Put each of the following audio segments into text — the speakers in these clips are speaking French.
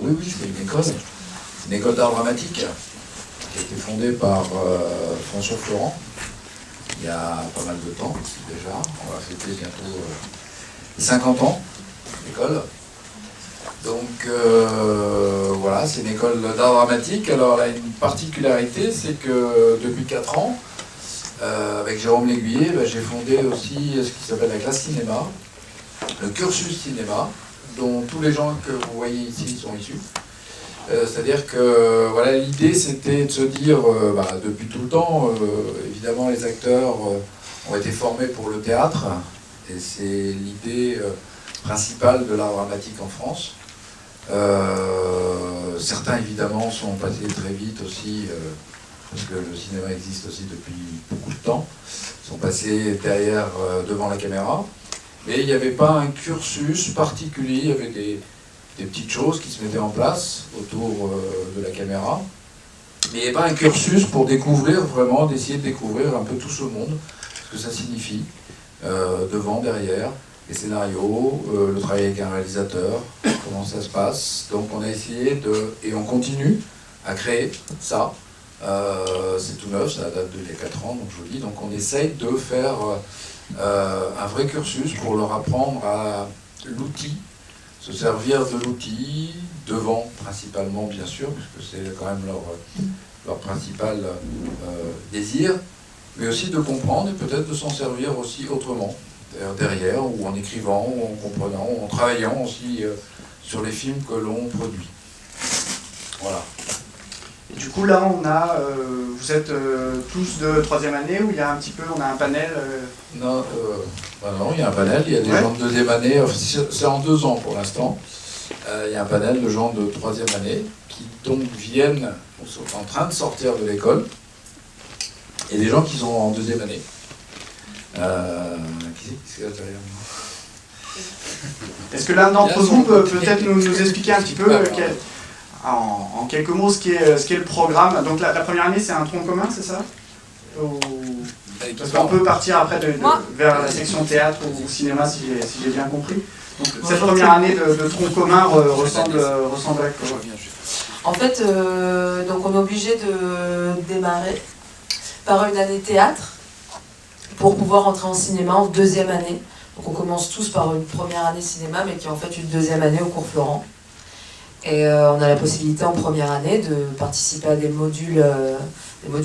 Oui, c'est une école d'art dramatique qui a été fondée par François Florent il y a pas mal de temps déjà. On va fêter bientôt 50 ans d'école. Donc voilà, c'est une école d'art dramatique. Alors elle a une particularité, c'est que depuis 4 ans, avec Jérôme L'Aiguiller, j'ai fondé aussi ce qui s'appelle la classe cinéma, le cursus cinéma, dont tous les gens que vous voyez ici sont issus. C'est-à-dire que voilà, l'idée c'était de se dire, depuis tout le temps, évidemment les acteurs ont été formés pour le théâtre, et c'est l'idée principale de l'art dramatique en France. Certains évidemment sont passés très vite aussi, parce que le cinéma existe aussi depuis beaucoup de temps, sont passés derrière, devant la caméra, mais il n'y avait pas un cursus particulier, il y avait des petites choses qui se mettaient en place autour de la caméra, mais il n'y avait pas un cursus pour découvrir vraiment, d'essayer de découvrir un peu tout ce monde, ce que ça signifie, devant, derrière, les scénarios, le travail avec un réalisateur, comment ça se passe. Donc on a essayé et on continue à créer ça. C'est tout neuf, ça date d'il y a 4 ans, donc je vous dis. Donc on essaye de faire un vrai cursus pour leur apprendre à l'outil, se servir de l'outil, devant principalement bien sûr, puisque c'est quand même leur principal désir, mais aussi de comprendre et peut-être de s'en servir aussi autrement, derrière, ou en écrivant, ou en comprenant, ou en travaillant aussi sur les films que l'on produit. Voilà. Et du coup là vous êtes tous de 3e année, ou il y a on a un panel Non, il y a un panel, il y a des gens de 2e année, c'est en 2 ans pour l'instant. Il y a un panel de gens de 3e année qui donc sont en train de sortir de l'école, et des gens qui sont en 2e année. Qui c'est derrière moi? Est-ce que l'un d'entre vous peut peut-être nous expliquer un petit peu en quelques mots ce qu'est le programme? Donc la première année, c'est un tronc commun, c'est ça? Parce qu'on peut partir après vers la section théâtre ou cinéma, si j'ai bien compris. Donc cette première année de tronc commun ressemble à quoi? En fait, donc on est obligé de démarrer par une année théâtre pour pouvoir entrer en cinéma en 2e année. Donc on commence tous par une première année cinéma, mais qui est en fait une 2e année au cours Florent. Et on a la possibilité en première année de participer à des modules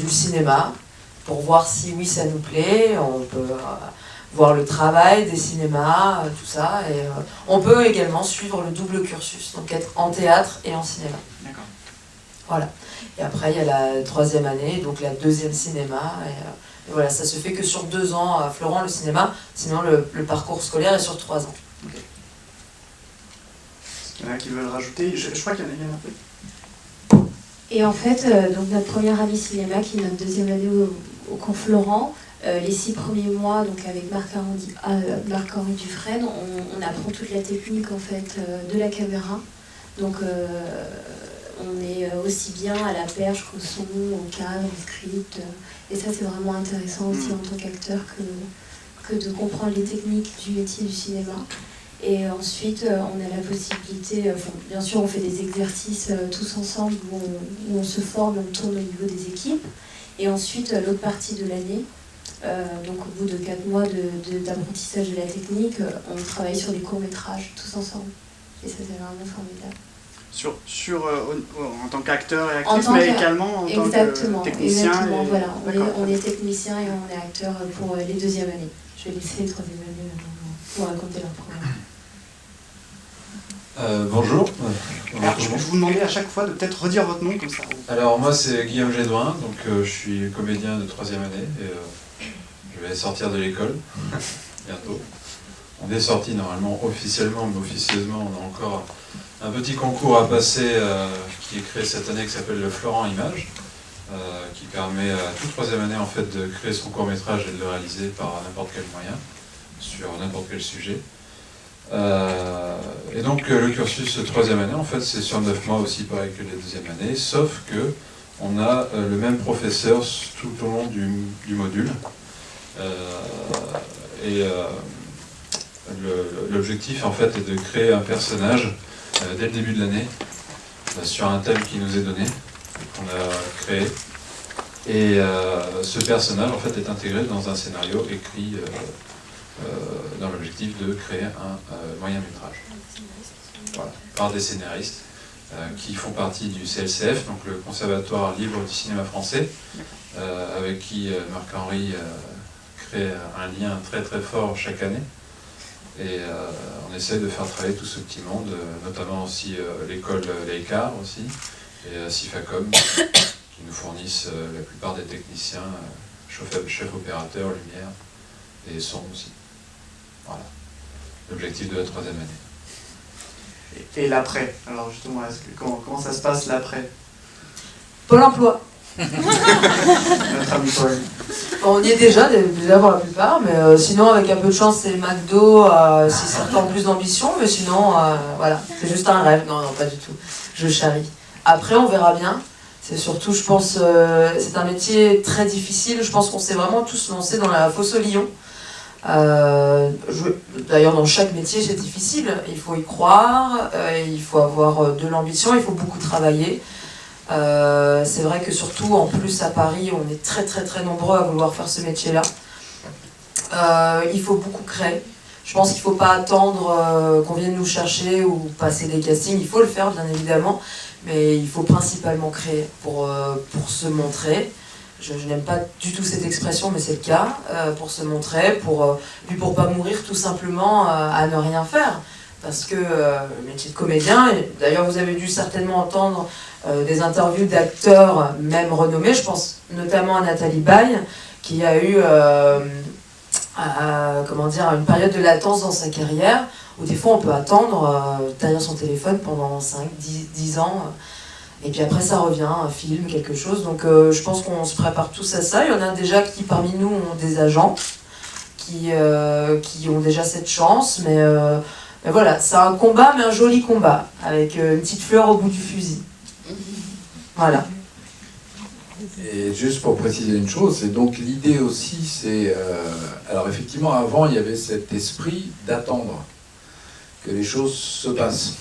cinéma pour voir si oui ça nous plaît. On peut voir le travail des cinémas, tout ça. Et on peut également suivre le double cursus, donc être en théâtre et en cinéma. D'accord. Voilà. Et après il y a la 3e année, donc la 2e cinéma. Et voilà, ça se fait que sur 2 ans à Florent le cinéma, sinon le parcours scolaire est sur 3 ans. Okay. Il y en a qui veulent rajouter, je crois qu'il y en a un peu. Et en fait, donc notre première année cinéma, qui est notre 2e année au cours Florent, les 6 premiers mois, donc avec Marc-Henri Dufresne, on apprend toute la technique en fait de la caméra. Donc on est aussi bien à la perche qu'au son, au cadre, au script. Et ça, c'est vraiment intéressant aussi en tant qu'acteur que de comprendre les techniques du métier du cinéma. Et ensuite, on a la possibilité, bien sûr, on fait des exercices tous ensemble où on se forme, on tourne au niveau des équipes. Et ensuite, l'autre partie de l'année, donc au bout de 4 mois d'apprentissage de la technique, on travaille sur des courts-métrages tous ensemble. Et ça, c'est vraiment formidable. En tant qu'acteur et actrice, mais également en tant que technicien. Exactement, voilà. On est technicien et on est acteur pour les 2e années. Je vais laisser les 3e années pour raconter leur programme. Bonjour. Alors, je vais vous demander à chaque fois de peut-être redire votre nom comme ça. Alors moi c'est Guillaume Gédouin, donc je suis comédien de 3e année et je vais sortir de l'école bientôt. On est sorti normalement officiellement, mais officieusement on a encore un petit concours à passer qui est créé cette année qui s'appelle le Florent Image, qui permet à toute 3e année en fait de créer son court-métrage et de le réaliser par n'importe quel moyen, sur n'importe quel sujet. Et donc le cursus 3e année en fait c'est sur 9 mois aussi pareil que les 2e années, sauf que on a le même professeur tout au long du module. L'objectif en fait est de créer un personnage dès le début de l'année sur un thème qui nous est donné, qu'on a créé. Et ce personnage en fait est intégré dans un scénario écrit dans l'objectif de créer un moyen métrage. Voilà, par des scénaristes qui font partie du CLCF, donc le Conservatoire Libre du Cinéma Français, avec qui Marc-Henri crée un lien très très fort chaque année. Et on essaie de faire travailler tout ce petit monde, notamment aussi l'école Lécart aussi, et Sifacom, qui nous fournissent la plupart des techniciens, chefs opérateurs, lumière et son aussi. Voilà, l'objectif de la 3e année. Et l'après, alors justement, comment ça se passe l'après? Pôle emploi. Notre ami Paul. On y est déjà pour la plupart, mais sinon avec un peu de chance c'est McDo, si certains ont plus d'ambition, mais sinon voilà, c'est juste un rêve, non pas du tout, je charrie. Après on verra bien, c'est surtout je pense, c'est un métier très difficile, je pense qu'on s'est vraiment tous lancés dans la fosse au lion. D'ailleurs dans chaque métier c'est difficile, il faut y croire, il faut avoir de l'ambition, il faut beaucoup travailler. C'est vrai que surtout en plus à Paris on est très très très nombreux à vouloir faire ce métier là. Il faut beaucoup créer. Je pense qu'il ne faut pas attendre qu'on vienne nous chercher ou passer des castings, il faut le faire bien évidemment, mais il faut principalement créer pour se montrer. Je n'aime pas du tout cette expression, mais c'est le cas, pour se montrer, puis pour pas mourir tout simplement à ne rien faire. Parce que le métier de comédien, d'ailleurs vous avez dû certainement entendre des interviews d'acteurs même renommés, je pense notamment à Nathalie Baye, qui a eu une période de latence dans sa carrière, où des fois on peut attendre derrière son téléphone pendant 5, 10 ans, et puis après ça revient, un film, quelque chose. Donc je pense qu'on se prépare tous à ça. Il y en a déjà qui parmi nous ont des agents, qui ont déjà cette chance, mais voilà, c'est un combat, mais un joli combat, avec une petite fleur au bout du fusil. Voilà. Et juste pour préciser une chose, c'est donc l'idée aussi, c'est... alors effectivement, avant, il y avait cet esprit d'attendre que les choses se passent.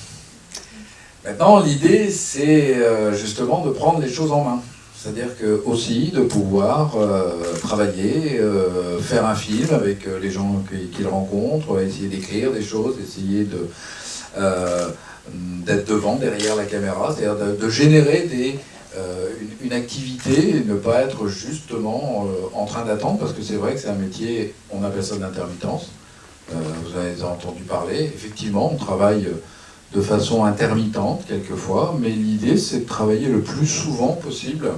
Maintenant, l'idée, c'est justement de prendre les choses en main. C'est-à-dire que aussi de pouvoir travailler, faire un film avec les gens qu'il rencontre, essayer d'écrire des choses, essayer d'être devant, derrière la caméra, c'est-à-dire de générer une activité et ne pas être justement en train d'attendre, parce que c'est vrai que c'est un métier, on appelle ça de l'intermittence. Vous en avez entendu parler. Effectivement, on travaille de façon intermittente quelquefois, mais l'idée c'est de travailler le plus souvent possible.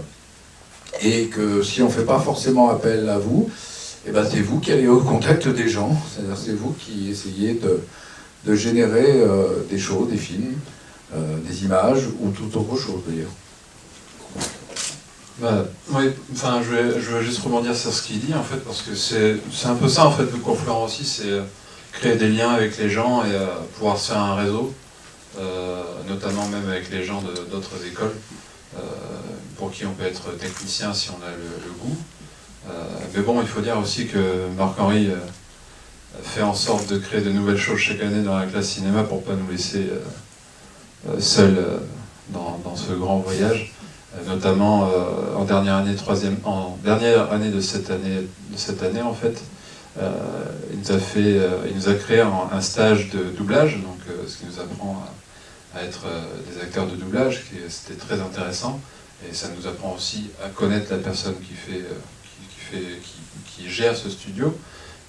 Et que si on ne fait pas forcément appel à vous, eh ben c'est vous qui allez au contact des gens, c'est-à-dire c'est vous qui essayez de générer des choses, des films, des images ou toute autre chose d'ailleurs. Oui, enfin, je vais juste rebondir sur ce qu'il dit en fait, parce que c'est un peu ça en fait le cours Florent aussi, c'est créer des liens avec les gens et pouvoir se faire un réseau, notamment même avec les gens d'autres écoles. Pour qui on peut être technicien si on a le goût. Mais bon, il faut dire aussi que Marc-Henri fait en sorte de créer de nouvelles choses chaque année dans la classe cinéma pour ne pas nous laisser seuls dans ce grand voyage. Notamment en dernière année de cette année en fait, il nous a créé un stage de doublage, donc ce qui nous apprend à être des acteurs de doublage, c'était très intéressant. Et ça nous apprend aussi à connaître la personne qui gère ce studio,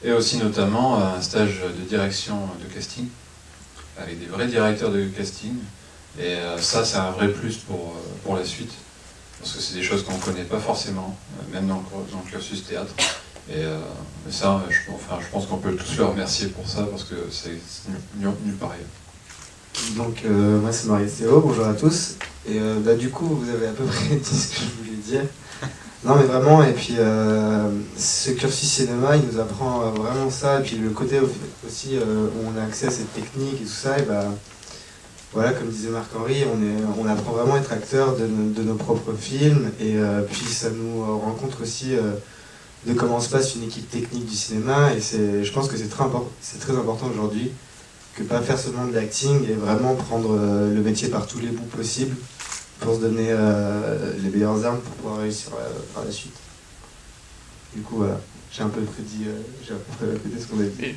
et aussi notamment un stage de direction de casting, avec des vrais directeurs de casting. Et ça, c'est un vrai plus pour la suite, parce que c'est des choses qu'on ne connaît pas forcément, même dans le cursus théâtre. Et ça, je pense qu'on peut tous le remercier pour ça, parce que c'est nulle part ailleurs. Donc moi c'est Marie-Théo, bonjour à tous. Et du coup vous avez à peu près dit ce que je voulais dire. Non mais vraiment, et puis ce cursus cinéma il nous apprend vraiment ça, et puis le côté aussi où on a accès à cette technique et tout ça, et voilà, comme disait Marc-Henri, on apprend vraiment à être acteur de nos propres films, et puis ça nous rend compte aussi de comment se passe une équipe technique du cinéma, et je pense que c'est très important aujourd'hui que pas faire seulement de l'acting et vraiment prendre le métier par tous les bouts possibles pour se donner les meilleures armes pour pouvoir réussir par la suite. Du coup, voilà, j'ai un peu prédit, j'ai à peu près répété ce qu'on a dit.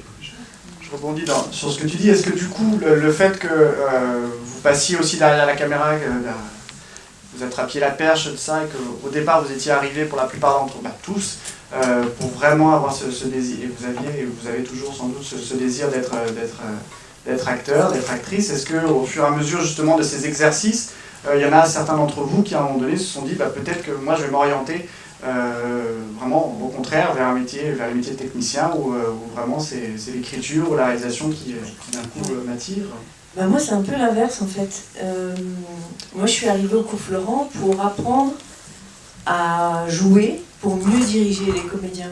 Je rebondis sur ce que tu dis. Est-ce que du coup, le fait que vous passiez aussi derrière la caméra, que vous attrapiez la perche de ça, et qu'au départ vous étiez arrivés pour la plupart d'entre tous, pour vraiment avoir ce désir, et vous avez toujours sans doute ce désir d'être acteur, d'être actrice, est-ce qu'au fur et à mesure justement de ces exercices, il y en a certains d'entre vous qui à un moment donné se sont dit peut-être que moi je vais m'orienter vraiment au contraire vers le métier de technicien où vraiment c'est l'écriture ou la réalisation qui d'un coup m'attire. Bah moi c'est un peu l'inverse en fait. Moi je suis arrivée au cours Florent pour apprendre à jouer, pour mieux diriger les comédiens.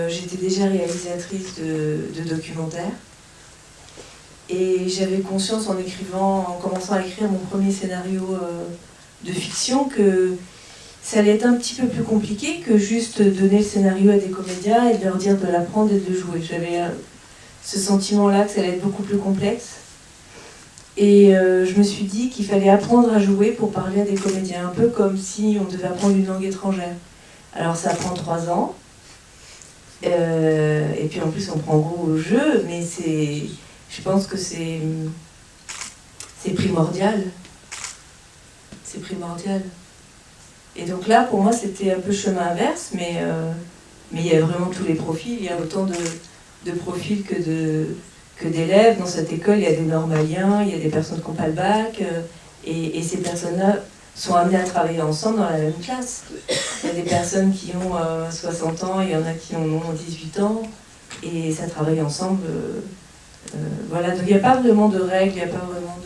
J'étais déjà réalisatrice de documentaires et j'avais conscience en commençant à écrire mon premier scénario de fiction que ça allait être un petit peu plus compliqué que juste donner le scénario à des comédiens et de leur dire de l'apprendre et de le jouer. J'avais ce sentiment-là que ça allait être beaucoup plus complexe. Et je me suis dit qu'il fallait apprendre à jouer pour parler à des comédiens, un peu comme si on devait apprendre une langue étrangère. Alors ça prend 3 ans, et puis en plus on prend gros au jeu, mais je pense que c'est primordial. C'est primordial. Et donc là, pour moi, c'était un peu chemin inverse, mais il y a vraiment tous les profils. Il y a autant de profils que d'élèves. Dans cette école, il y a des normaliens, il y a des personnes qui n'ont pas le bac, et ces personnes-là sont amenées à travailler ensemble dans la même classe. Il y a des personnes qui ont 60 ans, il y en a qui en ont 18 ans, et ça travaille ensemble. Voilà, donc il n'y a pas vraiment de règles, il n'y a pas vraiment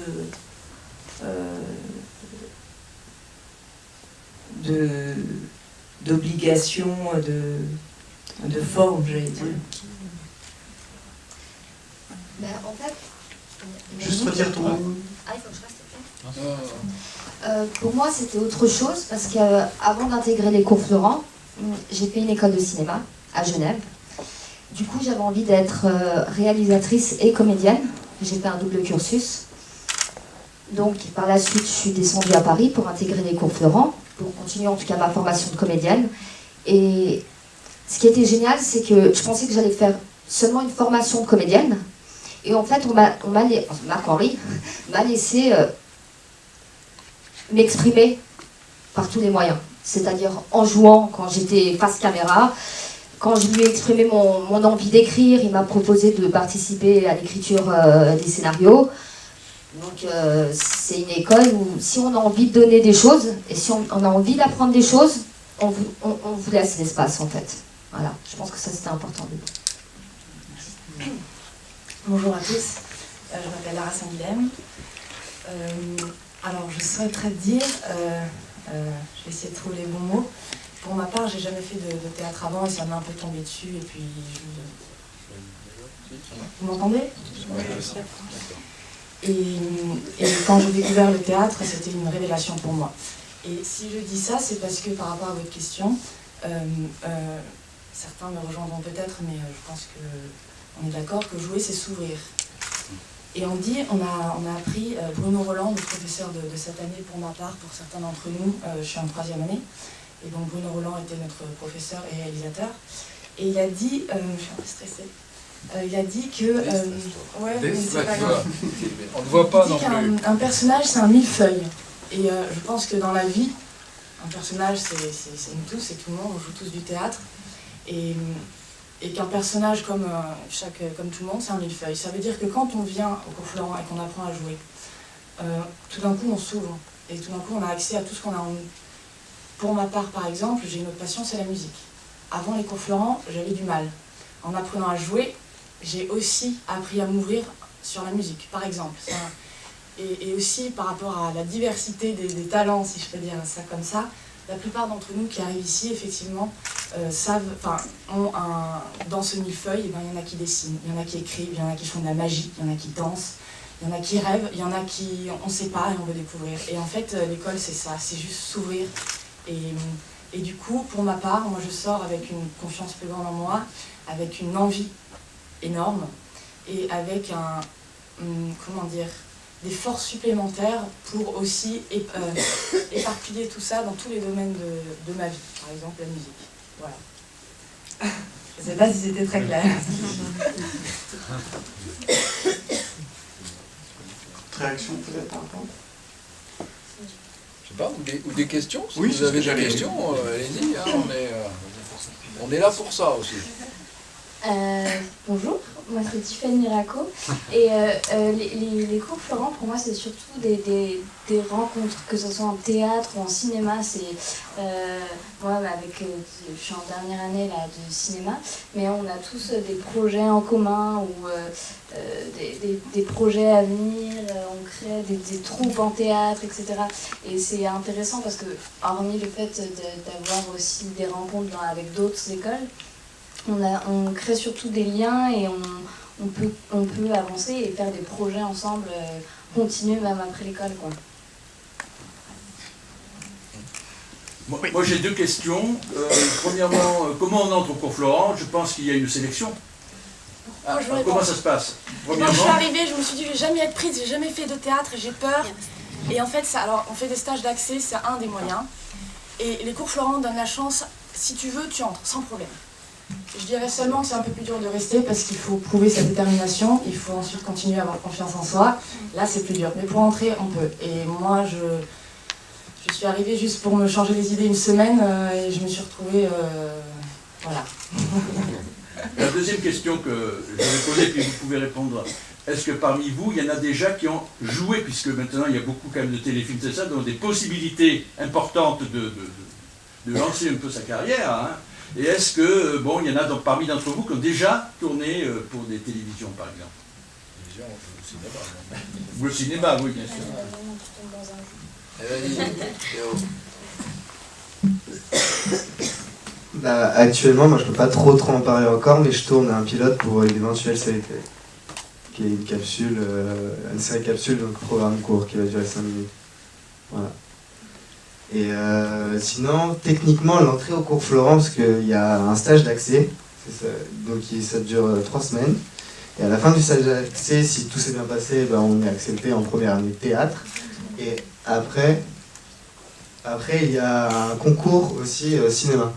d'obligation, de forme, j'allais dire. Ben, en fait, Juste redire ton nom. Ah, il faut que je reste. Pour moi, c'était autre chose parce qu'avant d'intégrer les cours Florent, j'ai fait une école de cinéma à Genève. Du coup, j'avais envie d'être réalisatrice et comédienne. J'ai fait un double cursus. Donc, par la suite, je suis descendue à Paris pour intégrer les cours Florent, pour continuer en tout cas ma formation de comédienne. Et ce qui était génial, c'est que je pensais que j'allais faire seulement une formation de comédienne. Et en fait, Marc-Henri m'a laissé m'exprimer par tous les moyens. C'est-à-dire en jouant quand j'étais face caméra. Quand je lui ai exprimé mon envie d'écrire, il m'a proposé de participer à l'écriture des scénarios. Donc c'est une école où si on a envie de donner des choses, et si on a envie d'apprendre des choses, on vous laisse l'espace en fait. Voilà, je pense que ça c'était important. Bonjour à tous, je m'appelle Lara Saint-Guilhem. Alors je souhaiterais dire, je vais essayer de trouver les bons mots. Pour ma part, j'ai jamais fait de théâtre avant et ça m'a un peu tombé dessus. Et puis, vous m'entendez ? Et quand j'ai découvert le théâtre, c'était une révélation pour moi. Et si je dis ça, c'est parce que par rapport à votre question, certains me rejoindront peut-être, mais je pense qu'on est d'accord que jouer, c'est s'ouvrir. Et on a appris, Bruno Roland, le professeur de cette année pour ma part, pour certains d'entre nous, je suis en 3e année, et donc Bruno Roland était notre professeur et réalisateur, et il a dit, je suis un peu stressée, il a dit que... ouais, mais c'est pas grave. On ne voit pas il non dit plus. qu'un personnage, c'est un millefeuille. Et je pense que dans la vie, un personnage, c'est nous tous, c'est tout le monde, on joue tous du théâtre. Et qu'un personnage comme tout le monde, c'est un millefeuille. Ça veut dire que quand on vient au cours Florent et qu'on apprend à jouer, tout d'un coup on s'ouvre. Et tout d'un coup on a accès à tout ce qu'on a en nous. Pour ma part, par exemple, j'ai une autre passion, c'est la musique. Avant les cours Florent, j'avais du mal. En apprenant à jouer, j'ai aussi appris à m'ouvrir sur la musique, par exemple. Et aussi par rapport à la diversité des talents, si je peux dire ça comme ça, la plupart d'entre nous qui arrivent ici, effectivement, dans ce millefeuille, il y en a qui dessinent, il y en a qui écrivent, il y en a qui font de la magie, il y en a qui dansent, il y en a qui rêvent, il y en a qui on ne sait pas et on veut découvrir. Et en fait, l'école, c'est ça, c'est juste s'ouvrir. Et du coup, pour ma part, moi je sors avec une confiance plus grande en moi, avec une envie énorme. et avec comment dire, des forces supplémentaires pour aussi éparpiller tout ça dans tous les domaines de ma vie, par exemple la musique. Voilà. Je ne sais pas si c'était très clair. Réaction peut-être par rapport. Je sais pas, ou des questions. Si Oui, vous avez des questions, allez-y, hein, on est là pour ça aussi. Bonjour, moi c'est Tiffany Miraco et les cours Florent pour moi c'est surtout des rencontres, que ce soit en théâtre ou en cinéma. C'est moi je suis en dernière année là, de cinéma, mais on a tous des projets en commun ou des projets à venir, on crée des troupes en théâtre, etc. Et c'est intéressant parce que hormis le fait d'avoir aussi des rencontres avec d'autres écoles, on crée surtout des liens et on peut avancer et faire des projets ensemble, continuer même après l'école, quoi. Moi j'ai deux questions. Premièrement, comment on entre au cours Florent? Je pense qu'il y a une sélection. Alors, comment ça se passe? Quand je suis arrivée, je me suis dit je vais jamais être prise, j'ai jamais fait de théâtre, j'ai peur. Et en fait, alors on fait des stages d'accès, c'est un des moyens. Et les cours Florent donnent la chance, si tu veux, tu entres, sans problème. Je dirais seulement que c'est un peu plus dur de rester parce qu'il faut prouver sa détermination, il faut ensuite continuer à avoir confiance en soi. Là, c'est plus dur, mais pour entrer, on peut. Et moi, je suis arrivée juste pour me changer les idées une semaine et je me suis retrouvée... voilà. La deuxième question que je vais poser, puis vous pouvez répondre. Est-ce que parmi vous, il y en a déjà qui ont joué, puisque maintenant il y a beaucoup quand même de téléfilms, c'est ça, donc des possibilités importantes de lancer un peu sa carrière, hein. Et est-ce que, bon, il y en a parmi d'entre vous qui ont déjà tourné pour des télévisions, par exemple? Ou le cinéma, oui, bien sûr. Bah, actuellement, moi je peux pas trop en parler encore, mais je tourne un pilote pour une éventuelle série télé, qui est une capsule, une série capsule, donc programme court qui va durer 5 minutes. Voilà. Et sinon, techniquement, l'entrée au cours Florent, parce qu'il y a un stage d'accès, donc ça dure 3 semaines. Et à la fin du stage d'accès, si tout s'est bien passé, ben, on est accepté en première année de théâtre. Et après il y a un concours aussi cinéma.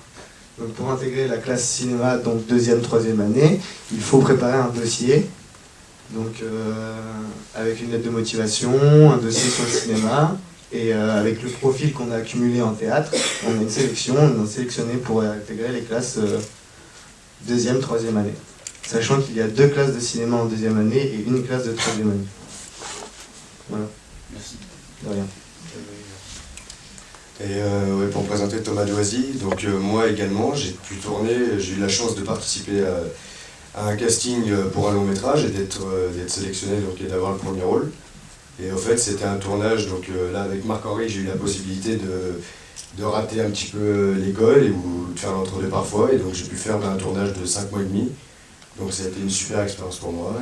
Donc pour intégrer la classe cinéma, donc 2e, 3e année, il faut préparer un dossier. Donc avec une lettre de motivation, un dossier sur le cinéma. Et avec le profil qu'on a accumulé en théâtre, on a une sélection, on est sélectionné pour intégrer les classes 2e, 3e année. Sachant qu'il y a 2 classes de cinéma en 2e année et une classe de 3e année. Voilà. Merci. De rien. Et ouais, pour me présenter Thomas Doisy, donc moi également, j'ai pu tourner, j'ai eu la chance de participer à un casting pour un long métrage et d'être sélectionné donc, et d'avoir le premier rôle. Et au fait, c'était un tournage, donc là avec Marc-Henri, j'ai eu la possibilité de rater un petit peu l'école ou de faire l'entre-deux parfois. Et donc j'ai pu faire un tournage de 5 mois et demi. Donc ça a été une super expérience pour moi.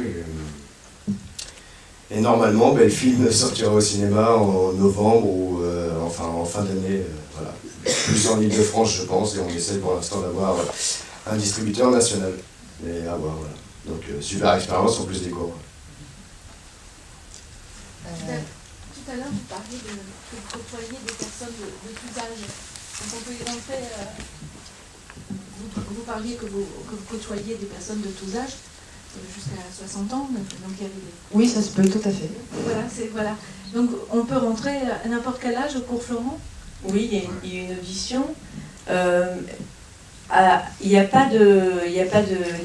Et normalement, le film sortira au cinéma en novembre ou enfin en fin d'année, voilà. Plus en Ile-de-France, je pense, et on essaie pour l'instant d'avoir un distributeur national. Mais à voir, voilà. Donc super expérience en plus des cours. Tout à l'heure, vous parliez que vous côtoyez des personnes de tous âges. Donc on peut y rentrer. Vous parliez que vous côtoyez des personnes de tous âges, jusqu'à 60 ans. Donc il y avait des... Oui, ça se peut, tout à fait. Voilà. Donc on peut rentrer à n'importe quel âge au cours Florent? Oui, il y a une audition. Il n'y a pas de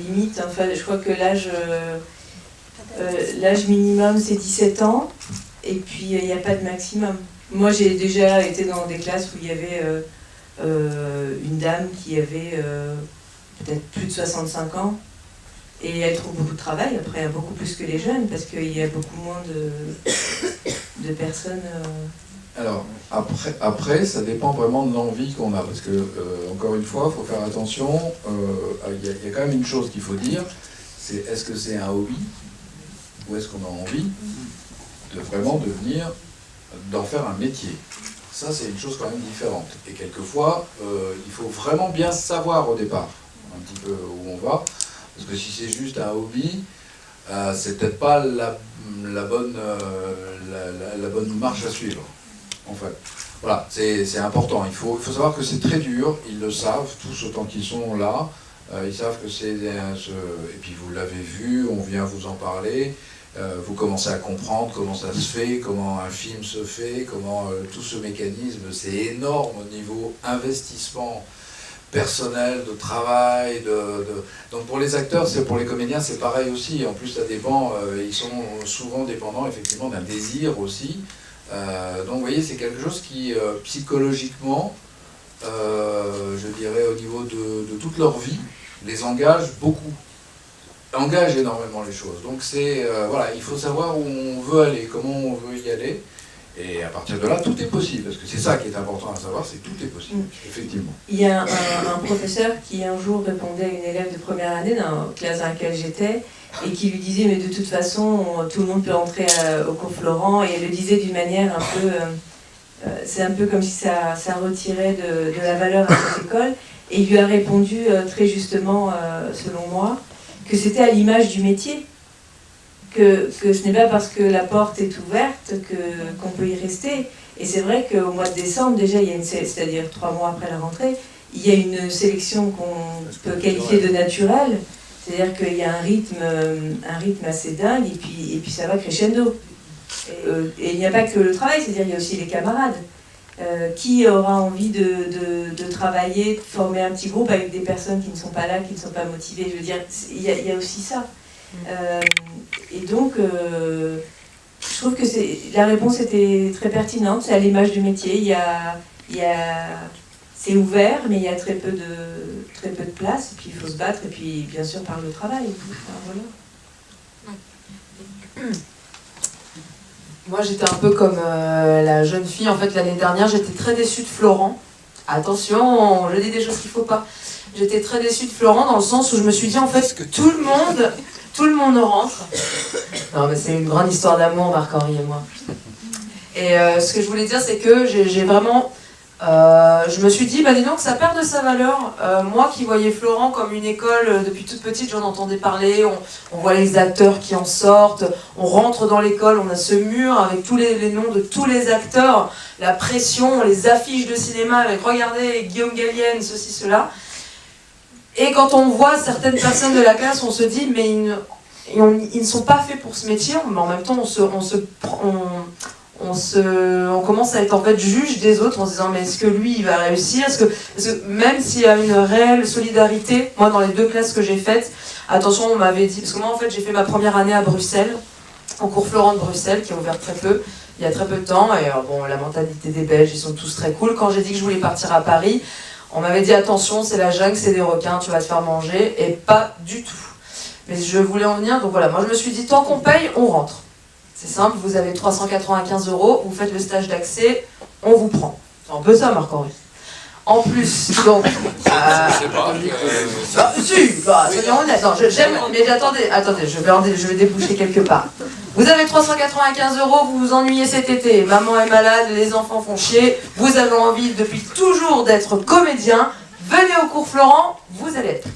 limite. Enfin, je crois que l'âge minimum, c'est 17 ans. Et puis, il n'y a pas de maximum. Moi, j'ai déjà été dans des classes où il y avait une dame qui avait peut-être plus de 65 ans. Et elle trouve beaucoup de travail, après, beaucoup plus que les jeunes, parce qu'il y a beaucoup moins de personnes... Alors, après, ça dépend vraiment de l'envie qu'on a, parce que, encore une fois, il faut faire attention, il y a quand même une chose qu'il faut dire, c'est est-ce que c'est un hobby, ou est-ce qu'on a envie de vraiment d'en faire un métier. Ça, c'est une chose quand même différente. Et quelquefois, il faut vraiment bien savoir au départ, un petit peu où on va, parce que si c'est juste un hobby, c'est peut-être pas la bonne marche à suivre, en fait. Voilà, c'est important. Il faut savoir que c'est très dur, ils le savent, tous autant qu'ils sont là. Ils savent que c'est... Et puis vous l'avez vu, on vient vous en parler. Vous commencez à comprendre comment ça se fait, comment un film se fait, comment tout ce mécanisme, c'est énorme au niveau investissement personnel, de travail. Donc pour les acteurs, pour les comédiens, c'est pareil aussi. En plus, ça dépend, ils sont souvent dépendants effectivement d'un désir aussi. Donc vous voyez, c'est quelque chose qui, psychologiquement, je dirais au niveau de toute leur vie, les engage beaucoup. Engage énormément les choses. Donc voilà, il faut savoir où on veut aller, comment on veut y aller. Et à partir de là, tout est possible. Parce que c'est ça qui est important à savoir, c'est que tout est possible, effectivement. Il y a un professeur qui un jour répondait à une élève de première année dans la classe dans laquelle j'étais et qui lui disait mais de toute façon tout le monde peut entrer au cours Florent, et elle le disait d'une manière un peu c'est un peu comme si ça retirait de la valeur à cette école, et il lui a répondu très justement selon moi que c'était à l'image du métier, que ce n'est pas parce que la porte est ouverte qu'on peut y rester. Et c'est vrai qu'au mois de décembre, déjà, il y a c'est-à-dire 3 mois après la rentrée, il y a une sélection qu'on peut qualifier de naturelle, c'est-à-dire qu'il y a un rythme assez dingue, et puis ça va crescendo. Et il n'y a pas que le travail, c'est-à-dire il y a aussi les camarades. Qui aura envie de travailler, de former un petit groupe avec des personnes qui ne sont pas là, qui ne sont pas motivées? Je veux dire, il y a aussi ça. Et donc, je trouve que la réponse était très pertinente, c'est à l'image du métier. C'est ouvert, mais il y a très peu de place, et puis il faut se battre, et puis bien sûr par le travail. Enfin, voilà. Moi, j'étais un peu comme la jeune fille, en fait, l'année dernière, j'étais très déçue de Florent. Attention, je dis des choses qu'il ne faut pas. J'étais très déçue de Florent dans le sens où je me suis dit, en fait, que tout le monde rentre. Non, mais c'est une grande histoire d'amour, Marc-Henri et moi. Et ce que je voulais dire, c'est que j'ai vraiment... je me suis dit, bah dis donc, ça perd de sa valeur. Moi qui voyais Florent comme une école, depuis toute petite, j'en entendais parler, on voit les acteurs qui en sortent, on rentre dans l'école, on a ce mur avec tous les noms de tous les acteurs, la pression, les affiches de cinéma avec, regardez, Guillaume Gallienne, ceci, cela. Et quand on voit certaines personnes de la classe, on se dit, mais ils ne sont pas faits pour ce métier, mais en même temps, on commence à être en fait juge des autres en se disant mais est-ce que lui il va réussir, parce que même s'il y a une réelle solidarité, moi dans les 2 classes que j'ai faites, attention, on m'avait dit, parce que moi en fait j'ai fait ma première année à Bruxelles, au cours Florent de Bruxelles, qui a ouvert très peu, il y a très peu de temps, et bon, la mentalité des Belges, ils sont tous très cool. Quand j'ai dit que je voulais partir à Paris, on m'avait dit attention, c'est la jungle, c'est des requins, tu vas te faire manger, et pas du tout. Mais je voulais en venir, donc voilà, moi je me suis dit tant qu'on paye, on rentre. C'est simple, vous avez 395 €, vous faites le stage d'accès, on vous prend. C'est un peu ça, Marc-Henri. En plus, donc... soyons honnêtes. Non, mais attendez, je vais déboucher quelque part. Vous avez 395 €, vous vous ennuyez cet été, maman est malade, les enfants font chier, vous avez envie depuis toujours d'être comédien, venez au cours Florent, vous allez être.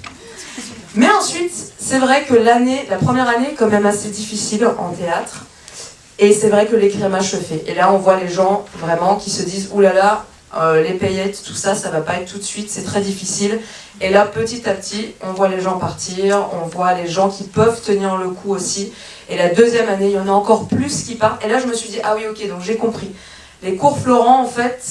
Mais ensuite, c'est vrai que la première année est quand même assez difficile en théâtre. Et c'est vrai que l'écrémage se fait. Et là, on voit les gens vraiment qui se disent « Ouh là là, les paillettes, tout ça, ça va pas être tout de suite, c'est très difficile. » Et là, petit à petit, on voit les gens partir, on voit les gens qui peuvent tenir le coup aussi. Et la 2e année, il y en a encore plus qui partent. Et là, je me suis dit « Ah oui, ok, donc j'ai compris. » Les cours Florent, en fait,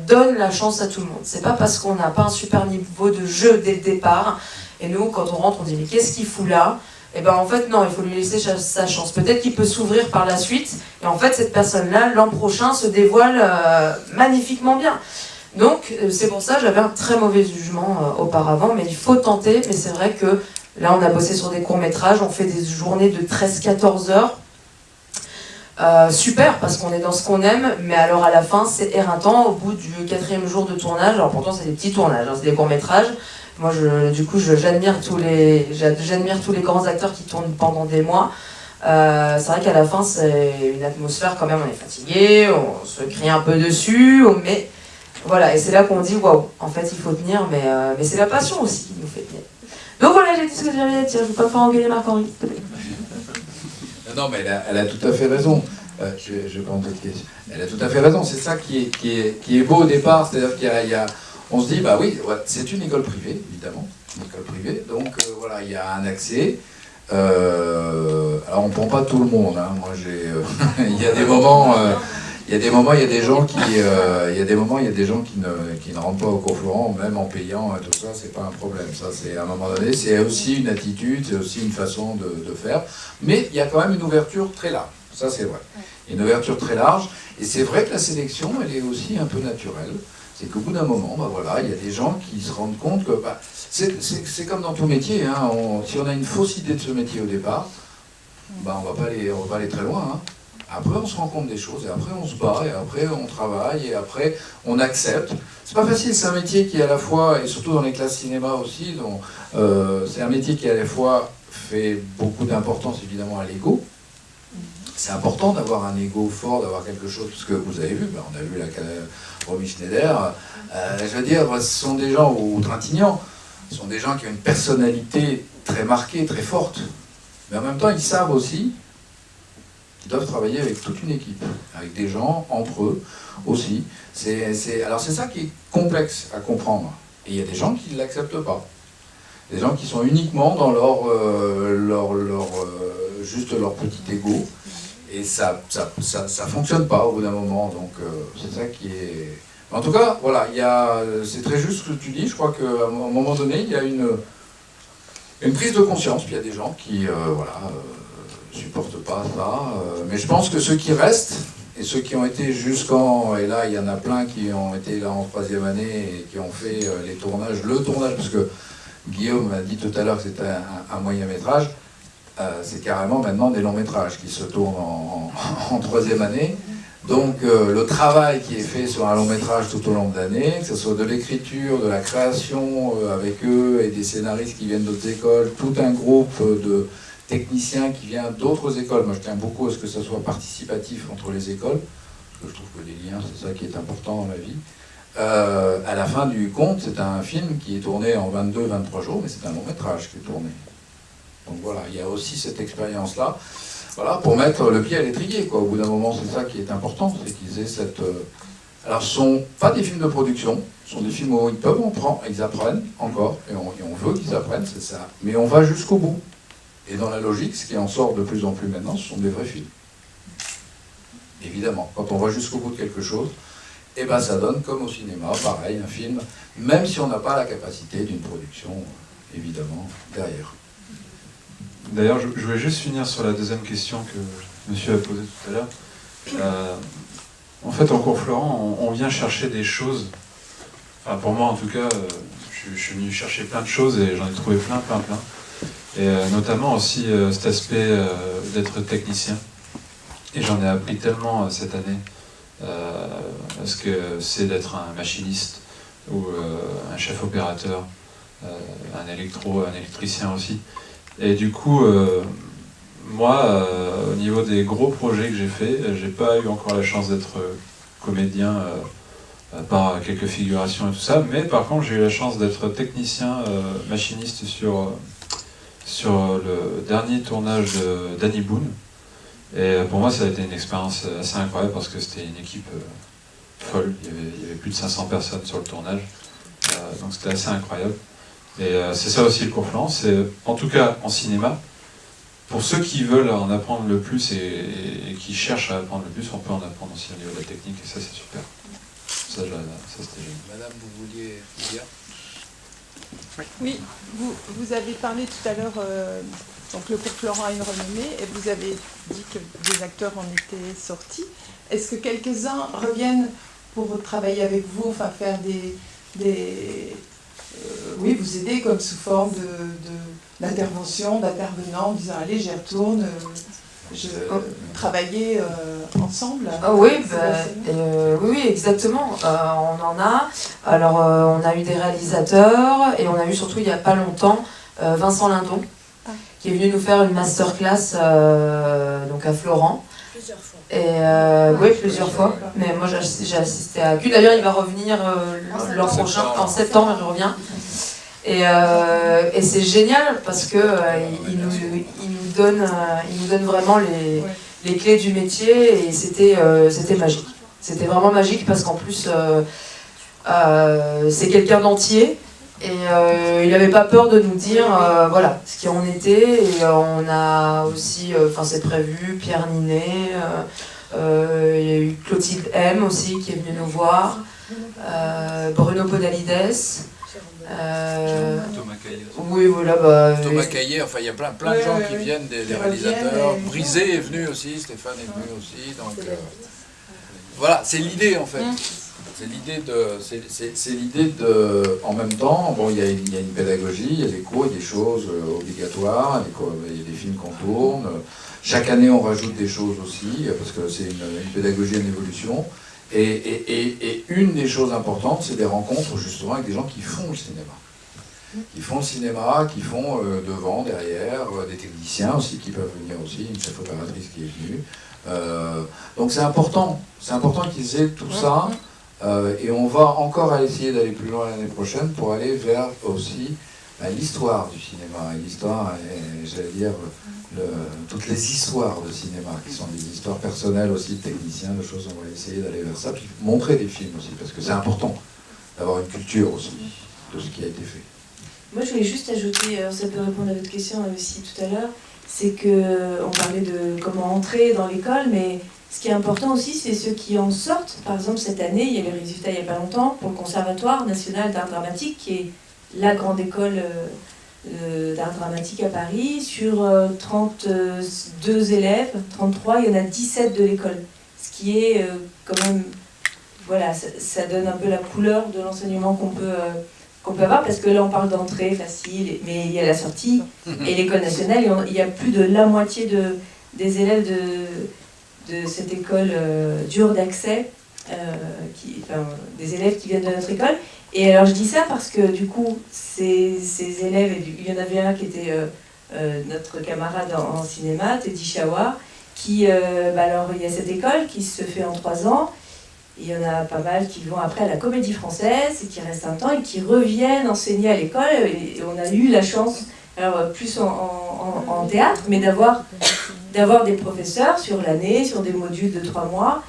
donnent la chance à tout le monde. C'est pas parce qu'on n'a pas un super niveau de jeu dès le départ. Et nous, quand on rentre, on dit « Mais qu'est-ce qu'il fout là ?» Et bien en fait non, il faut lui laisser sa chance. Peut-être qu'il peut s'ouvrir par la suite, et en fait cette personne-là, l'an prochain, se dévoile magnifiquement bien. Donc c'est pour ça que j'avais un très mauvais jugement auparavant, mais il faut tenter. Mais c'est vrai que là on a bossé sur des courts-métrages, on fait des journées de 13-14 heures. Super, parce qu'on est dans ce qu'on aime, mais alors à la fin c'est éreintant. Au bout du 4e jour de tournage, alors pourtant c'est des petits tournages, hein, c'est des courts-métrages. Moi, j'admire tous les grands acteurs qui tournent pendant des mois. C'est vrai qu'à la fin, c'est une atmosphère quand même, on est fatigué, on se crie un peu dessus, mais voilà, et c'est là qu'on dit waouh, en fait, il faut tenir, mais c'est la passion aussi qui nous fait tenir. Donc voilà, j'ai dit ce que j'avais à dire, je ne veux pas me faire engueuler Marc-Henri, s'il te plaît. Non, mais elle a tout à fait raison. Je prends d'autres questions. Elle a tout à fait raison. C'est ça qui est beau au départ. C'est-à-dire on se dit, bah oui, ouais, c'est une école privée, évidemment. Une école privée. Donc voilà, il y a un accès. Alors on ne prend pas tout le monde. Hein. Moi, il y a des moments. Il y a des moments, il y a des gens qui ne rentrent pas au cours Florent, même en payant, tout ça, c'est pas un problème. Ça, c'est à un moment donné, c'est aussi une attitude, c'est aussi une façon de faire. Mais il y a quand même une ouverture très large. Ça, c'est vrai. Une ouverture très large. Et c'est vrai que la sélection, elle est aussi un peu naturelle. C'est qu'au bout d'un moment, bah voilà, il y a des gens qui se rendent compte que bah, c'est comme dans tout métier. Hein, si on a une fausse idée de ce métier au départ, bah, on va pas aller très loin. Hein. Après, on se rend compte des choses, et après, on se bat, et après, on travaille, et après, on accepte. C'est pas facile, c'est un métier qui, à la fois, et surtout dans les classes cinéma aussi, c'est un métier qui, à la fois, fait beaucoup d'importance, évidemment, à l'ego. C'est important d'avoir un ego fort, d'avoir quelque chose, parce que vous avez vu, ben, on a vu la Romy Schneider, je veux dire, ce sont des gens, ou Trintignant, ce sont des gens qui ont une personnalité très marquée, très forte. Mais en même temps, ils savent aussi qu'ils doivent travailler avec toute une équipe, avec des gens entre eux aussi. Alors c'est ça qui est complexe à comprendre. Et il y a des gens qui ne l'acceptent pas. Des gens qui sont uniquement dans juste leur petit ego. Et ça fonctionne pas au bout d'un moment. Donc c'est ça qui est... En tout cas, voilà, c'est très juste ce que tu dis. Je crois qu'à un moment donné, il y a une prise de conscience. Puis il y a des gens qui supportent pas ça. Mais je pense que ceux qui restent, et ceux qui ont été jusqu'en... Et là, il y en a plein qui ont été là en 3e année et qui ont fait le tournage, parce que Guillaume m'a dit tout à l'heure que c'était un moyen métrage. C'est carrément maintenant des longs métrages qui se tournent en 3e année. Donc le travail qui est fait sur un long métrage tout au long de l'année, que ce soit de l'écriture, de la création avec eux et des scénaristes qui viennent d'autres écoles, tout un groupe de techniciens qui vient d'autres écoles. Moi je tiens beaucoup à ce que ça soit participatif entre les écoles, parce que je trouve que les liens c'est ça qui est important dans la vie. À la fin du compte, c'est un film qui est tourné en 22-23 jours, mais c'est un long métrage qui est tourné. Donc voilà, il y a aussi cette expérience-là, voilà, pour mettre le pied à l'étrier, quoi. Au bout d'un moment, c'est ça qui est important, c'est qu'ils aient cette... Alors, ce ne sont pas des films de production, ce sont des films où ils apprennent encore, et on veut qu'ils apprennent, c'est ça. Mais on va jusqu'au bout. Et dans la logique, ce qui en sort de plus en plus maintenant, ce sont des vrais films. Évidemment, quand on va jusqu'au bout de quelque chose, eh ben ça donne comme au cinéma, pareil, un film, même si on n'a pas la capacité d'une production, évidemment, derrière. D'ailleurs, je voulais juste finir sur la deuxième question que monsieur a posée tout à l'heure. En fait, en cours Florent, on vient chercher des choses. Enfin, pour moi, en tout cas, je suis venu chercher plein de choses et j'en ai trouvé plein. Et notamment aussi cet aspect d'être technicien. Et j'en ai appris tellement cette année. Ce que c'est d'être un machiniste ou un chef opérateur, un électricien aussi. Et du coup, moi, au niveau des gros projets que j'ai faits, j'ai pas eu encore la chance d'être comédien par quelques figurations et tout ça, mais par contre j'ai eu la chance d'être technicien machiniste sur le dernier tournage de Danny Boone. Et pour moi ça a été une expérience assez incroyable parce que c'était une équipe folle, il y avait plus de 500 personnes sur le tournage, donc c'était assez incroyable. Et c'est ça aussi le cours Florent, c'est en tout cas en cinéma, pour ceux qui veulent en apprendre le plus et qui cherchent à apprendre le plus, on peut en apprendre aussi au niveau de la technique et ça c'est super. Ça c'était génial. Madame, vous vouliez dire ? Oui, vous avez parlé tout à l'heure, donc le cours Florent a une renommée, et vous avez dit que des acteurs en étaient sortis. Est-ce que quelques-uns reviennent pour travailler avec vous, enfin faire oui, vous aider comme sous forme d'intervention, d'intervenant, en disant allez, j'y retourne, travailler ensemble. Oui, oui, exactement. On en a. Alors, on a eu des réalisateurs et on a eu surtout il n'y a pas longtemps Vincent Lindon qui est venu nous faire une masterclass donc à Florent. Plusieurs fois. Et oui, plusieurs fois. Mais moi, j'ai assisté à qu'une. D'ailleurs, il va revenir l'an prochain, en septembre, il revient. Et c'est génial parce que il nous donne vraiment les clés du métier et c'était magique. C'était vraiment magique parce qu'en plus c'est quelqu'un d'entier et il n'avait pas peur de nous dire voilà ce qui on était et on a aussi, c'est prévu, Pierre Ninet, il y a eu Clotilde M aussi qui est venue nous voir, Bruno Podalides. Thomas Caillet. Oui, voilà. Thomas Caillet, enfin il y a plein de gens qui viennent, des réalisateurs. Brisé est venu aussi, Stéphane est venu aussi. Donc voilà, c'est l'idée en fait. C'est l'idée de. En même temps, bon, il y a une pédagogie, il y a des cours, il y a des choses obligatoires, il y a des films qu'on tourne. Chaque année, on rajoute des choses aussi, parce que c'est une pédagogie en évolution. Et une des choses importantes, c'est des rencontres justement avec des gens qui font le cinéma. Qui font le cinéma, qui font devant, derrière, des techniciens aussi qui peuvent venir aussi, une chef opératrice qui est venue. Donc c'est important qu'ils aient tout ça. Et on va encore essayer d'aller plus loin l'année prochaine pour aller vers aussi l'histoire du cinéma. Et l'histoire, j'allais dire, toutes les histoires de cinéma, qui sont des histoires personnelles aussi, de techniciens, de choses, on va essayer d'aller vers ça, puis montrer des films aussi, parce que c'est important d'avoir une culture aussi de ce qui a été fait. Moi je voulais juste ajouter, alors ça peut répondre à votre question aussi tout à l'heure, c'est qu'on parlait de comment entrer dans l'école, mais ce qui est important aussi, c'est ceux qui en sortent. Par exemple, cette année, il y a les résultats il n'y a pas longtemps pour le Conservatoire national d'art dramatique, qui est la grande école d'art dramatique à Paris. Sur 32 élèves, 33, il y en a 17 de l'école. Ce qui est quand même... Voilà, ça donne un peu la couleur de l'enseignement qu'on peut avoir, parce que là, on parle d'entrée facile, mais il y a la sortie. Et l'école nationale, il y a plus de la moitié des élèves de cette école dure d'accès, des élèves qui viennent de notre école. Et alors je dis ça parce que du coup, ces élèves, il y en avait un qui était notre camarade en cinéma, Teddy Chawa, qui, alors il y a cette école qui se fait en 3 ans, il y en a pas mal qui vont après à la Comédie Française, et qui restent un temps et qui reviennent enseigner à l'école, et on a eu la chance, alors plus en théâtre, mais d'avoir des professeurs sur l'année, sur des modules de 3 mois,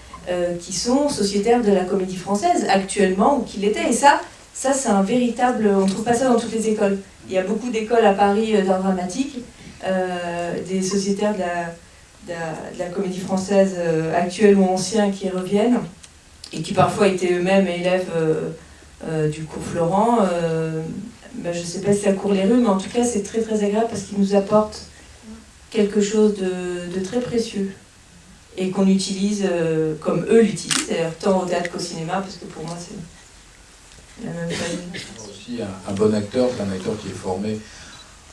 qui sont sociétaires de la Comédie Française actuellement, ou qui l'étaient. Et ça c'est un véritable... On ne trouve pas ça dans toutes les écoles. Il y a beaucoup d'écoles à Paris d'art dramatique, des sociétaires de la Comédie Française actuelle ou anciens qui reviennent, et qui parfois étaient eux-mêmes élèves du cours Florent. Je ne sais pas si ça court les rues, mais en tout cas c'est très très agréable parce qu'ils nous apportent quelque chose de très précieux et qu'on utilise comme eux l'utilisent, d'ailleurs tant au théâtre qu'au cinéma, parce que pour moi c'est la même famille. Aussi un bon acteur, c'est un acteur qui est formé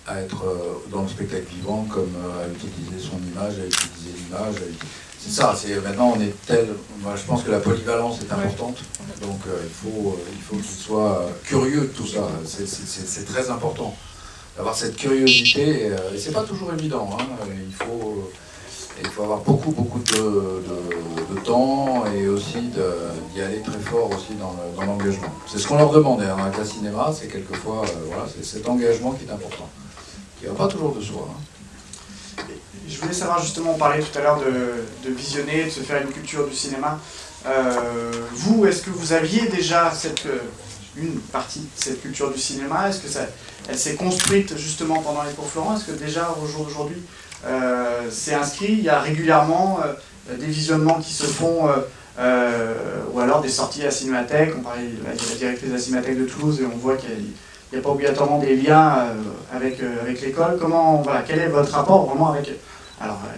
à être dans le spectacle vivant, comme à utiliser son image, à utiliser l'image. C'est ça, maintenant on est tel. Moi, je pense que la polyvalence est importante, donc il faut qu'il soit curieux de tout ça. C'est très important d'avoir cette curiosité, et c'est pas toujours évident. Il faut avoir beaucoup de temps, et aussi d'y aller très fort aussi dans l'engagement. C'est ce qu'on leur demande dans la classe cinéma, c'est quelquefois c'est cet engagement qui est important, qui ne va pas toujours de soi. Je voulais savoir justement, on parlait tout à l'heure de visionner, de se faire une culture du cinéma. Vous, est-ce que vous aviez déjà une partie de cette culture du cinéma? Est-ce que elle s'est construite justement pendant les cours Florent? Est-ce que déjà au jour d'aujourd'hui c'est inscrit? Il y a régulièrement des visionnements qui se font, ou alors des sorties à la Cinémathèque. On parlait de la directrice de la Cinémathèque de Toulouse, et on voit qu'il n'y a pas obligatoirement des liens avec l'école. Quel est votre rapport vraiment avec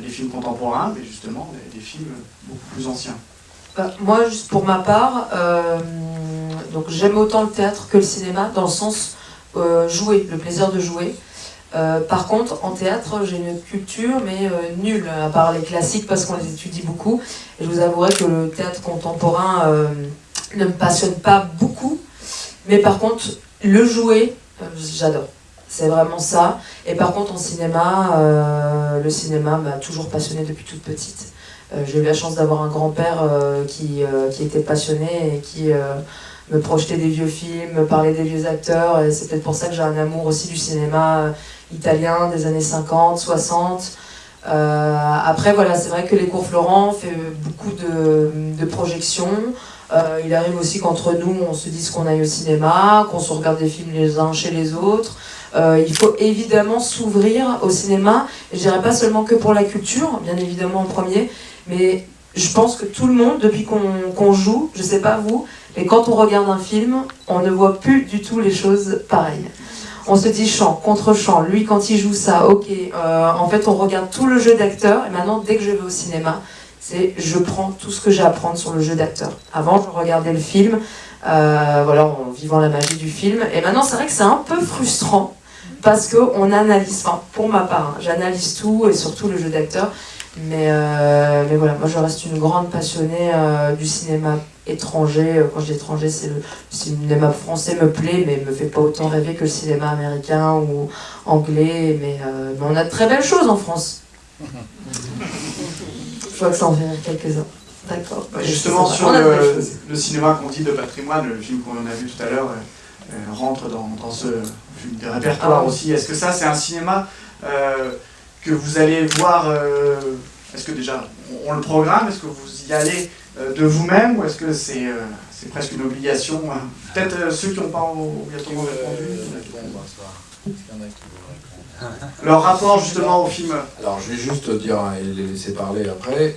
les films contemporains, mais justement des films beaucoup plus anciens? Moi, juste pour ma part, donc j'aime autant le théâtre que le cinéma, dans le sens jouer, le plaisir de jouer. Par contre, en théâtre, j'ai une culture, mais nulle, à part les classiques, parce qu'on les étudie beaucoup. Et je vous avouerai que le théâtre contemporain ne me passionne pas beaucoup. Mais par contre, le jouer, j'adore. C'est vraiment ça. Et par contre, en cinéma, le cinéma m'a toujours passionnée depuis toute petite. J'ai eu la chance d'avoir un grand-père qui était passionné et qui me projeter des vieux films, me parler des vieux acteurs, et c'est peut-être pour ça que j'ai un amour aussi du cinéma italien des années 50, 60. Après, voilà, c'est vrai que les cours Florent fait beaucoup de projections. Il arrive aussi qu'entre nous, on se dise qu'on aille au cinéma, qu'on se regarde des films les uns chez les autres. Il faut évidemment s'ouvrir au cinéma, et je dirais pas seulement que pour la culture, bien évidemment en premier, mais je pense que tout le monde, depuis qu'on joue, je sais pas vous, mais quand on regarde un film, on ne voit plus du tout les choses pareilles. On se dit chant, contre chant, lui quand il joue ça, ok. En fait, on regarde tout le jeu d'acteur, et maintenant, dès que je vais au cinéma, je prends tout ce que j'ai à prendre sur le jeu d'acteur. Avant, je regardais le film, voilà, en vivant la magie du film, et maintenant, c'est vrai que c'est un peu frustrant, parce qu'on analyse, enfin, pour ma part, hein, j'analyse tout, et surtout le jeu d'acteur, mais voilà, moi je reste une grande passionnée du cinéma étranger. Quand je dis étranger, c'est le cinéma français me plaît, mais me fait pas autant rêver que le cinéma américain ou anglais, mais on a de très belles choses en France. Je vois que ça en fait rire quelques-uns. D'accord. Justement, sur le cinéma qu'on dit de patrimoine, le film qu'on a vu tout à l'heure rentre dans ce film de répertoire aussi. Est-ce que ça, c'est un cinéma que vous allez voir, est-ce que déjà on le programme, est-ce que vous y allez de vous-même, ou est-ce que c'est presque une obligation? Peut-être ceux qui n'ont pas obligatoirement répondu. Leur rapport justement au film. Alors je vais juste dire et les laisser parler après.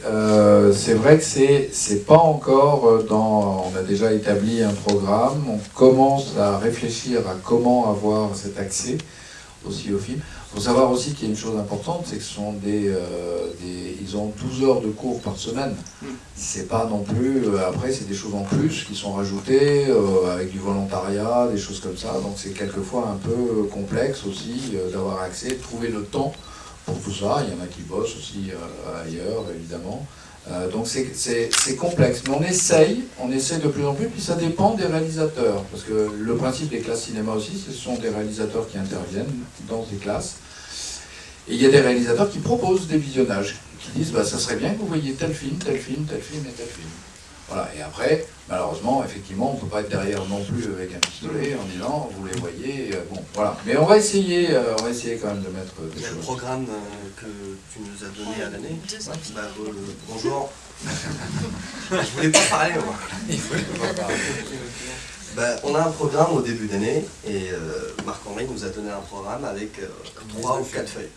C'est vrai que c'est pas encore dans. On a déjà établi un programme, on commence à réfléchir à comment avoir cet accès aussi au film. Il faut savoir aussi qu'il y a une chose importante, c'est que ce sont ils ont 12 heures de cours par semaine. C'est pas non plus, après c'est des choses en plus qui sont rajoutées avec du volontariat, des choses comme ça. Donc c'est quelquefois un peu complexe aussi d'avoir accès, de trouver le temps pour tout ça. Il y en a qui bossent aussi ailleurs évidemment. Donc c'est complexe, mais on essaye de plus en plus, puis ça dépend des réalisateurs, parce que le principe des classes cinéma aussi, ce sont des réalisateurs qui interviennent dans ces classes, et il y a des réalisateurs qui proposent des visionnages, qui disent ça serait bien que vous voyiez tel film, tel film, tel film et tel film. Voilà, et après, malheureusement, effectivement, on ne peut pas être derrière non plus avec un pistolet en disant vous les voyez, bon, voilà. Mais on va essayer quand même de mettre des choses. Il y a le programme que tu nous as donné à l'année. Bonjour. Je voulais pas parler, moi. Il voulait pas parler. On a un programme au début d'année, et Marc-Henri nous a donné un programme avec 3 ou 4 feuilles.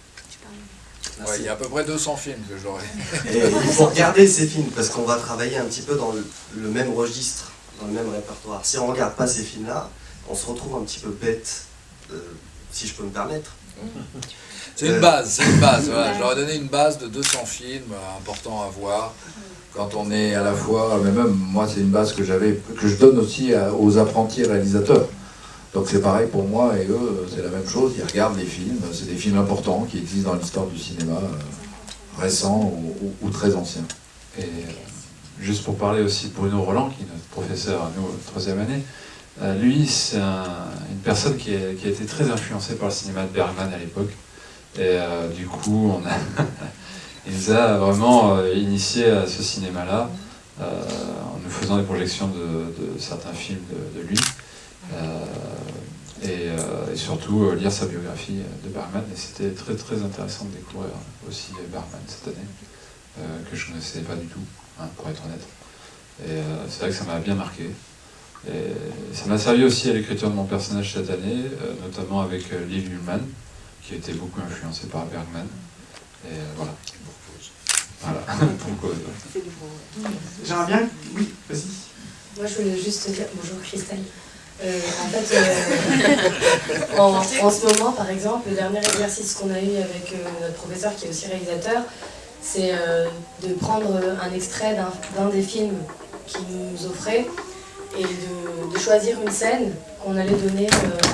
Ouais, il y a à peu près 200 films que j'aurai. Et il faut regarder ces films, parce qu'on va travailler un petit peu dans le même registre, dans le même répertoire. Si on ne regarde pas ces films-là, on se retrouve un petit peu bête, si je peux me permettre. C'est une base, voilà. Je leur ai donné une base de 200 films importants à voir. Quand on est à la fois, mais même moi c'est une base que je donne aussi aux apprentis réalisateurs. Donc c'est pareil pour moi et eux, c'est la même chose, ils regardent les films, c'est des films importants qui existent dans l'histoire du cinéma, récents ou très anciens. Et juste pour parler aussi pour Bruno Roland, qui est notre professeur à nous, 3e année, lui c'est une personne qui a été très influencée par le cinéma de Bergman à l'époque. Et du coup, il nous a vraiment initiés à ce cinéma-là, en nous faisant des projections de certains films de lui. Et surtout lire sa biographie de Bergman, et c'était très très intéressant de découvrir aussi Bergman cette année, que je ne connaissais pas du tout, pour être honnête. Et c'est vrai que ça m'a bien marqué. Et ça m'a servi aussi à l'écriture de mon personnage cette année, notamment avec Liv Ullmann, qui a été beaucoup influencé par Bergman. Et voilà. Voilà, pour cause. J'aimerais bien. Oui, vas-y. Moi, je voulais juste te dire bonjour Christelle. En fait, en ce moment, par exemple, le dernier exercice qu'on a eu avec notre professeur, qui est aussi réalisateur, c'est de prendre un extrait d'un des films qu'il nous offrait et de choisir une scène qu'on allait donner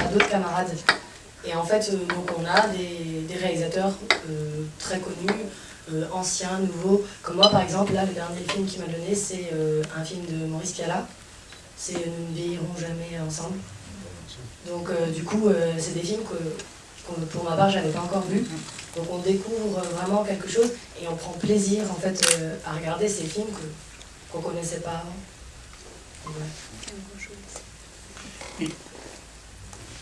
à d'autres camarades. Et en fait, donc on a des réalisateurs très connus, anciens, nouveaux. Comme moi, par exemple, là, le dernier film qu'il m'a donné, c'est un film de Maurice Pialat. C'est Nous ne vieillirons jamais ensemble. Donc du coup, c'est des films que pour ma part, j'avais pas encore vus. Donc on découvre vraiment quelque chose et on prend plaisir en fait à regarder ces films qu'on connaissait pas avant. Et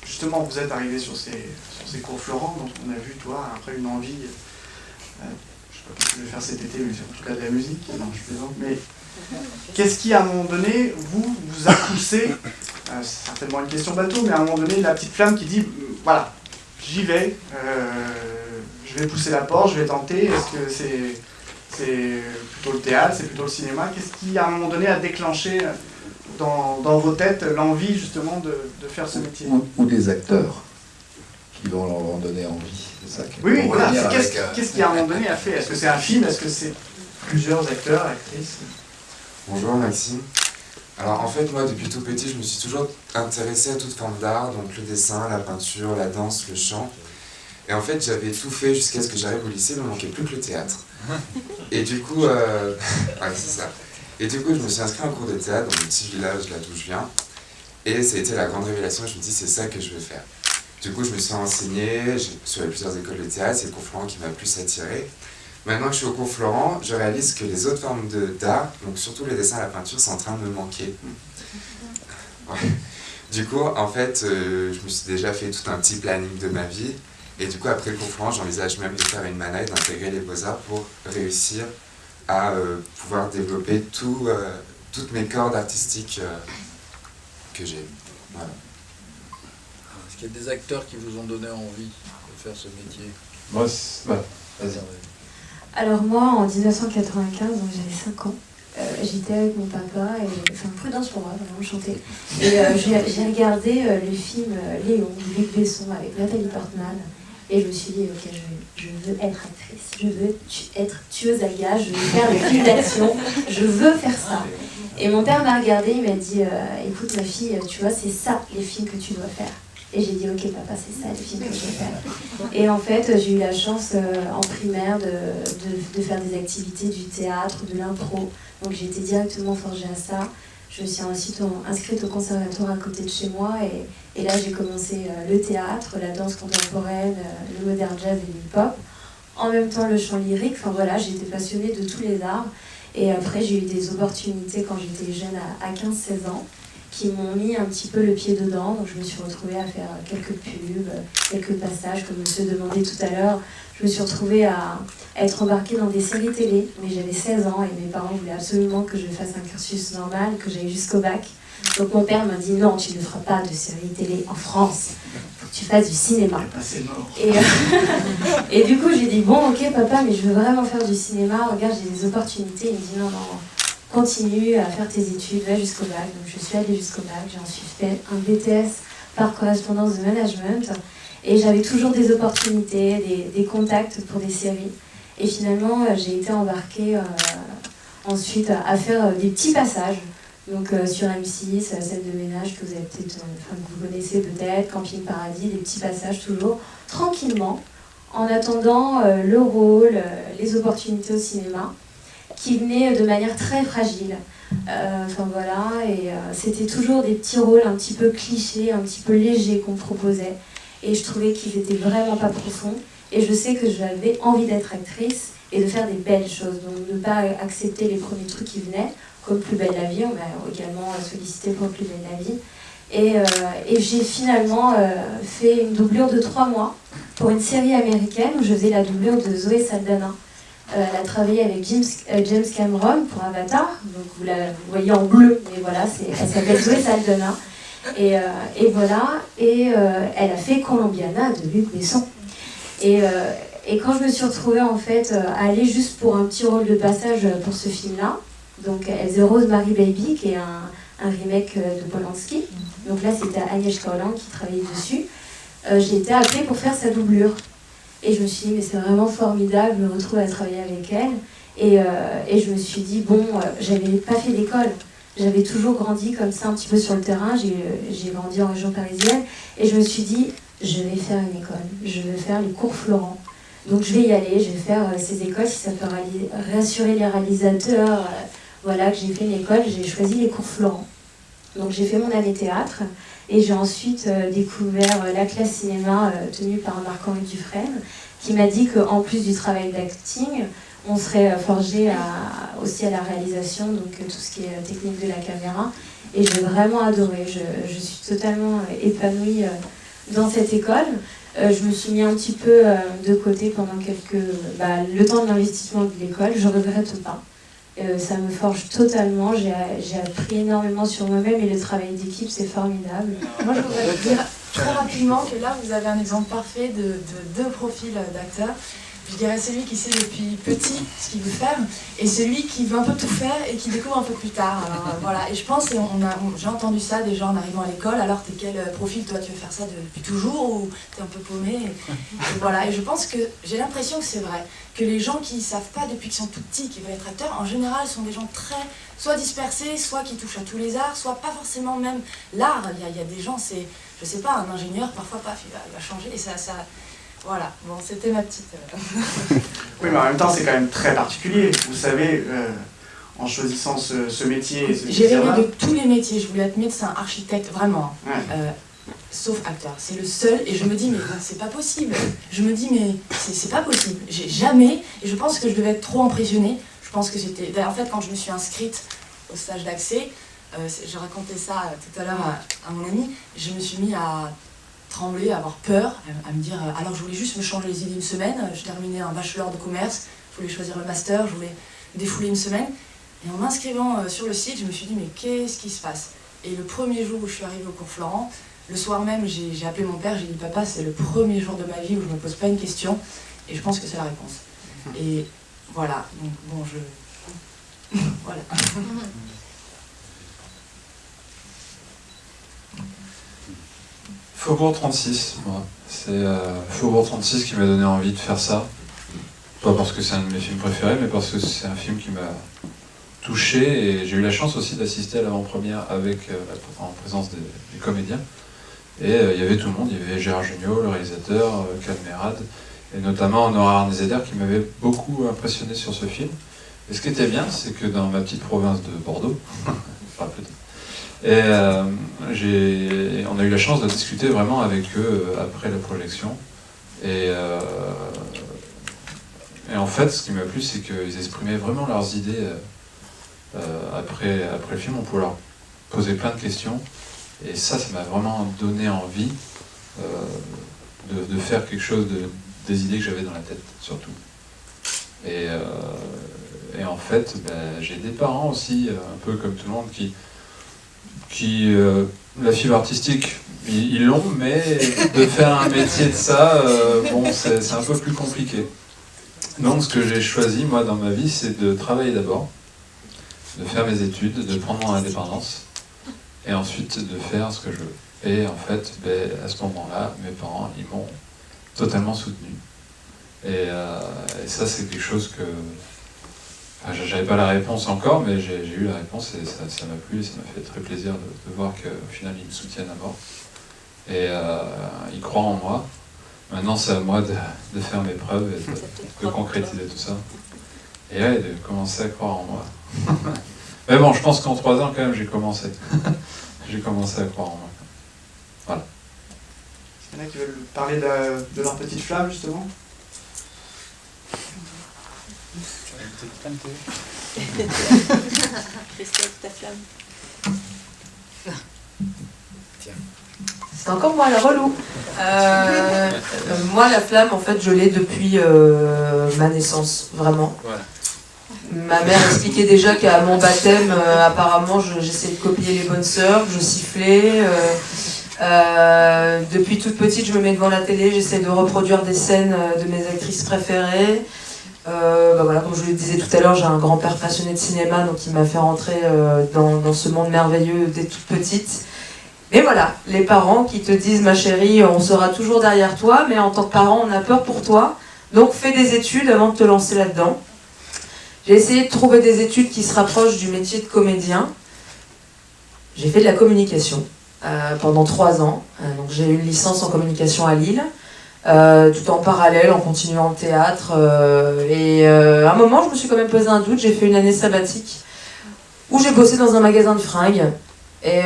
justement, vous êtes arrivé sur ces cours Florent, donc on a vu, toi, après une envie, je ne sais pas ce que tu veux faire cet été, mais en tout cas de la musique, non, je plaisante, mais qu'est-ce qui, à un moment donné, vous a poussé, c'est certainement une question bateau, mais à un moment donné, la petite flamme qui dit, voilà, j'y vais, je vais pousser la porte, je vais tenter, est-ce que c'est plutôt le théâtre, c'est plutôt le cinéma, qu'est-ce qui, à un moment donné, a déclenché dans vos têtes l'envie, justement, de faire ce métier? Ou des acteurs qui vont leur en donner envie, c'est ça. Oui, voilà, qu'est-ce qui, à un moment donné, a fait? Est-ce que c'est un film? Est-ce que c'est plusieurs acteurs, actrices? Bonjour Maxime. Alors en fait moi depuis tout petit je me suis toujours intéressé à toute forme d'art, donc le dessin, la peinture, la danse, le chant. Et en fait j'avais tout fait jusqu'à ce que j'arrive au lycée, il ne me manquait plus que le théâtre. Et du coup, ouais c'est ça. Et du coup je me suis inscrit en cours de théâtre dans mon petit village là d'où je viens. Et ça a été la grande révélation, je me dis c'est ça que je veux faire. Du coup je me suis renseigné, je suis allé à plusieurs écoles de théâtre, c'est le cours Florent qui m'a plus attiré. Maintenant que je suis au cours Florent, je réalise que les autres formes d'art, donc surtout les dessins et la peinture, sont en train de me manquer. Ouais. Du coup, en fait, je me suis déjà fait tout un petit planning de ma vie. Et du coup, après le cours Florent, j'envisage même de faire une manette, d'intégrer les beaux-arts pour réussir à pouvoir développer toutes mes cordes artistiques que j'ai. Voilà. Est-ce qu'il y a des acteurs qui vous ont donné envie de faire ce métier? Moi, vas-y. Alors moi, en 1995, donc j'avais 5 ans, j'étais avec mon papa, et, enfin prudence pour moi, vraiment chanter. Et j'ai regardé le film Léon, de Luc Besson, avec Nathalie Portman, et je me suis dit, ok, je veux être actrice, je veux être tueuse à gages, je veux faire des films d'action, je veux faire ça. Et mon père m'a regardé, il m'a dit, écoute ma fille, tu vois, c'est ça les films que tu dois faire. Et j'ai dit, ok papa, c'est ça les films que je vais faire. Et en fait, j'ai eu la chance en primaire de faire des activités du théâtre, de l'impro. Donc j'ai été directement forgée à ça. Je me suis ensuite inscrite au conservatoire à côté de chez moi. Et là, j'ai commencé le théâtre, la danse contemporaine, le modern jazz et le hip-hop. En même temps, le chant lyrique. Enfin voilà, j'ai été passionnée de tous les arts. Et après, j'ai eu des opportunités quand j'étais jeune, à 15-16 ans, qui m'ont mis un petit peu le pied dedans. Donc je me suis retrouvée à faire quelques pubs, quelques passages, comme monsieur demandait tout à l'heure. Je me suis retrouvée à être embarquée dans des séries télé, mais j'avais 16 ans et mes parents voulaient absolument que je fasse un cursus normal, que j'aille jusqu'au bac. Donc mon père m'a dit non, tu ne feras pas de séries télé en France, il faut que tu fasses du cinéma. Et du coup j'ai dit bon ok papa, mais je veux vraiment faire du cinéma, regarde j'ai des opportunités. Il me dit non, continue à faire tes études, va jusqu'au bac. Donc je suis allée jusqu'au bac, j'ai ensuite fait un BTS par correspondance de management. Et j'avais toujours des opportunités, des contacts pour des séries. Et finalement, j'ai été embarquée ensuite à faire des petits passages. Donc sur M6, celle de ménage que vous avez peut-être, que vous connaissez peut-être, Camping Paradis, des petits passages toujours, tranquillement, en attendant le rôle, les opportunités au cinéma, qui venaient de manière très fragile. Enfin voilà, et c'était toujours des petits rôles un petit peu clichés, un petit peu légers qu'on me proposait. Et je trouvais qu'ils étaient vraiment pas profonds. Et je sais que j'avais envie d'être actrice et de faire des belles choses. Donc ne pas accepter les premiers trucs qui venaient, comme Plus belle la vie, on m'a également sollicité pour Plus belle la vie. Et j'ai finalement fait une doublure de 3 mois pour une série américaine où je faisais la doublure de Zoé Saldana. Elle a travaillé avec James Cameron pour Avatar, donc vous la voyez en bleu, mais voilà, elle s'appelle Zoé Saldana. Et voilà, elle a fait Colombiana de Luc Besson. Et quand je me suis retrouvée en fait à aller juste pour un petit rôle de passage pour ce film-là, donc The Rosemary Baby, qui est un remake de Polanski, donc là c'était Agnieszka Holland qui travaillait dessus, j'ai été appelée pour faire sa doublure. Et je me suis dit, mais c'est vraiment formidable, je me retrouve à travailler avec elle. Et je me suis dit, bon, j'avais pas fait d'école. J'avais toujours grandi comme ça, un petit peu sur le terrain. J'ai grandi en région parisienne. Et je me suis dit, je vais faire une école. Je vais faire les cours Florent. Donc je vais y aller, je vais faire ces écoles. Si ça peut rassurer les réalisateurs, voilà, que j'ai fait une école, j'ai choisi les cours Florent. Donc j'ai fait mon année théâtre. Et j'ai ensuite découvert la classe cinéma tenue par Marc-Henri Dufresne, qui m'a dit qu'en plus du travail d'acting, on serait forgé aussi à la réalisation, donc tout ce qui est technique de la caméra. Et j'ai vraiment adoré. Je suis totalement épanouie dans cette école. Je me suis mis un petit peu de côté pendant le temps de l'investissement de l'école. Je ne regrette pas. Ça me forge totalement. J'ai appris énormément sur moi-même et le travail d'équipe, c'est formidable. Moi, je voudrais dire très rapidement que là, vous avez un exemple parfait de deux profils d'acteurs. Je dirais celui qui sait depuis petit ce qu'il veut faire et celui qui veut un peu tout faire et qui découvre un peu plus tard. Alors, voilà. Et je pense, et j'ai entendu ça déjà en arrivant à l'école, alors t'es quel profil, toi tu veux faire ça depuis toujours ou t'es un peu paumé et voilà. Et je pense que j'ai l'impression que c'est vrai, que les gens qui ne savent pas depuis qu'ils sont tout petits qu'ils veulent être acteurs, en général sont des gens très soit dispersés, soit qui touchent à tous les arts, soit pas forcément même l'art. Il y a des gens, c'est, je sais pas, un ingénieur, parfois paf, il va changer et ça voilà, bon, c'était ma petite... Oui, mais en même temps, c'est quand même très particulier. Vous savez, en choisissant ce métier... J'ai rêvé de tous les métiers. Je voulais être médecin, architecte, vraiment. Ouais. Sauf acteur. C'est le seul. Et je me dis, mais c'est pas possible. Je me dis, mais c'est pas possible. J'ai jamais... Et je pense que je devais être trop impressionnée. Je pense que j'étais... En fait, quand je me suis inscrite au stage d'accès, je racontais ça tout à l'heure à mon ami, je me suis mis à trembler, à avoir peur, à me dire, alors je voulais juste me changer les idées une semaine, je terminais un bachelor de commerce, je voulais choisir le master, je voulais défouler une semaine, et en m'inscrivant sur le site, je me suis dit, mais qu'est-ce qui se passe? Et le premier jour où je suis arrivée au cours Florent, le soir même, j'ai appelé mon père, j'ai dit, papa, c'est le premier jour de ma vie où je ne me pose pas une question, et je pense que c'est la réponse. Et voilà, donc bon, voilà. Faubourg 36, moi. C'est Faubourg 36 qui m'a donné envie de faire ça. Pas parce que c'est un de mes films préférés, mais parce que c'est un film qui m'a touché. Et j'ai eu la chance aussi d'assister à l'avant-première en présence des comédiens. Et il y avait tout le monde. Il y avait Gérard Jugnot, le réalisateur, Cadmerade, et notamment Nora Arnezeder qui m'avait beaucoup impressionné sur ce film. Et ce qui était bien, c'est que dans ma petite province de Bordeaux, enfin petite, et on a eu la chance de discuter vraiment avec eux après la projection. Et en fait, ce qui m'a plu, c'est qu'ils exprimaient vraiment leurs idées après le film. On pouvait leur poser plein de questions. Et ça m'a vraiment donné envie de faire quelque chose des idées que j'avais dans la tête, surtout. Et en fait, j'ai des parents aussi, un peu comme tout le monde, qui la fibre artistique, ils l'ont, mais de faire un métier de ça, bon, c'est un peu plus compliqué. Donc ce que j'ai choisi, moi, dans ma vie, c'est de travailler d'abord, de faire mes études, de prendre mon indépendance, et ensuite de faire ce que je veux. Et en fait, à ce moment-là, mes parents, ils m'ont totalement soutenu. Et ça, c'est quelque chose que... Enfin, j'avais pas la réponse encore, mais j'ai eu la réponse et ça m'a plu et ça m'a fait très plaisir de voir qu'au final ils me soutiennent à mort. Et ils croient en moi. Maintenant c'est à moi de faire mes preuves et de concrétiser tout ça. Et ouais, de commencer à croire en moi. Mais bon, je pense qu'en 3 ans quand même j'ai commencé. J'ai commencé à croire en moi. Voilà. Il y en a qui veulent parler de leur petite flamme justement? Christophe, ta flamme. C'est encore moi la relou. Moi la flamme en fait je l'ai depuis ma naissance, vraiment. Voilà. Ma mère expliquait déjà qu'à mon baptême, apparemment j'essayais de copier les bonnes sœurs, je sifflais. Depuis toute petite je me mets devant la télé, j'essaie de reproduire des scènes de mes actrices préférées. Voilà, comme je le disais tout à l'heure, j'ai un grand-père passionné de cinéma, donc il m'a fait rentrer dans ce monde merveilleux dès toute petite. Mais voilà, les parents qui te disent, ma chérie, on sera toujours derrière toi, mais en tant que parent, on a peur pour toi, donc fais des études avant de te lancer là-dedans. J'ai essayé de trouver des études qui se rapprochent du métier de comédien. J'ai fait de la communication pendant 3 ans, donc j'ai eu une licence en communication à Lille. Tout en parallèle, en continuant le théâtre. À un moment, je me suis quand même posé un doute. J'ai fait une année sabbatique où j'ai bossé dans un magasin de fringues. Et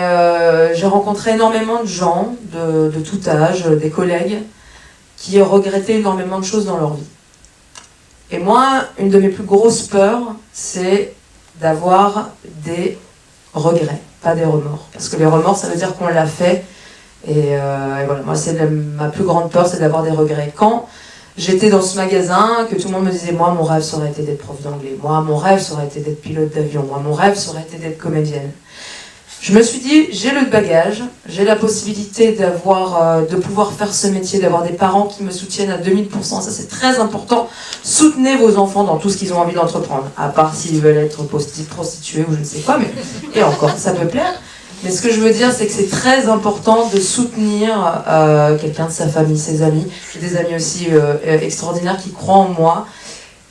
j'ai rencontré énormément de gens de tout âge, des collègues, qui regrettaient énormément de choses dans leur vie. Et moi, une de mes plus grosses peurs, c'est d'avoir des regrets, pas des remords. Parce que les remords, ça veut dire qu'on l'a fait. Et voilà, moi, ma plus grande peur, c'est d'avoir des regrets. Quand j'étais dans ce magasin, que tout le monde me disait, moi, mon rêve, ça aurait été d'être prof d'anglais. Moi, mon rêve, ça aurait été d'être pilote d'avion. Moi, mon rêve, ça aurait été d'être comédienne. Je me suis dit, j'ai le bagage, j'ai la possibilité de pouvoir faire ce métier, d'avoir des parents qui me soutiennent à 2000%, ça c'est très important. Soutenez vos enfants dans tout ce qu'ils ont envie d'entreprendre, à part s'ils veulent être prostitués ou je ne sais quoi, mais et encore, ça peut plaire. Mais ce que je veux dire, c'est que c'est très important de soutenir quelqu'un de sa famille, ses amis. J'ai des amis aussi extraordinaires qui croient en moi.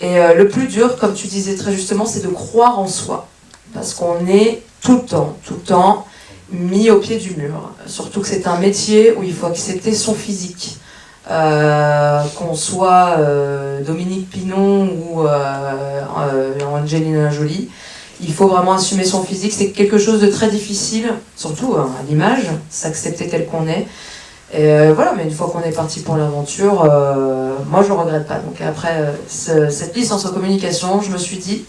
Et le plus dur, comme tu disais très justement, c'est de croire en soi. Parce qu'on est tout le temps mis au pied du mur. Surtout que c'est un métier où il faut accepter son physique. Qu'on soit Dominique Pinon ou Angelina Jolie, il faut vraiment assumer son physique. C'est quelque chose de très difficile, surtout à l'image, s'accepter tel qu'on est. Et voilà, mais une fois qu'on est parti pour l'aventure, moi je ne regrette pas. Donc après cette licence en communication, je me suis dit,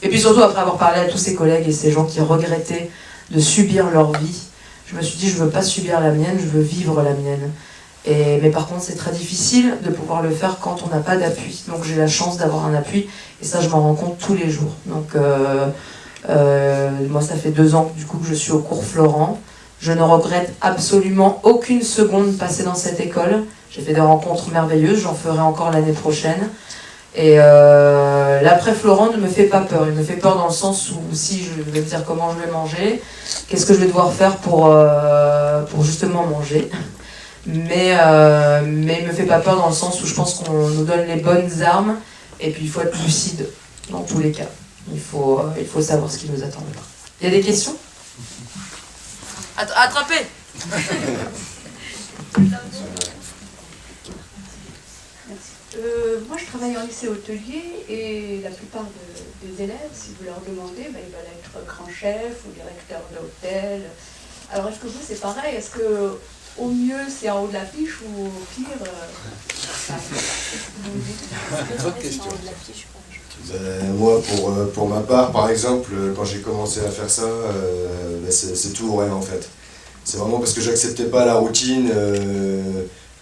et puis surtout après avoir parlé à tous ces collègues et ces gens qui regrettaient de subir leur vie, je me suis dit je veux pas subir la mienne, je veux vivre la mienne. Mais par contre c'est très difficile de pouvoir le faire quand on n'a pas d'appui. Donc j'ai la chance d'avoir un appui et ça je m'en rends compte tous les jours. Donc moi ça fait 2 ans du coup que je suis au cours Florent. Je ne regrette absolument aucune seconde passée dans cette école. J'ai fait des rencontres merveilleuses, j'en ferai encore l'année prochaine. Et l'après Florent ne me fait pas peur. Il me fait peur dans le sens où si je vais me dire comment je vais manger, qu'est-ce que je vais devoir faire pour justement manger. Mais il me fait pas peur dans le sens où je pense qu'on nous donne les bonnes armes et puis il faut être lucide dans tous les cas. Il faut savoir ce qui nous attend. Il y a des questions ? Attrapez. Moi, je travaille en lycée hôtelier et la plupart des élèves, si vous leur demandez, ils veulent être grand chef ou directeur d'hôtel. Alors, est-ce que vous, c'est pareil? Est-ce que au mieux, c'est en haut de l'affiche ou au pire Autre question. Moi, pour ma part, par exemple, quand j'ai commencé à faire ça, c'est tout ou rien en fait. C'est vraiment parce que j'acceptais pas la routine.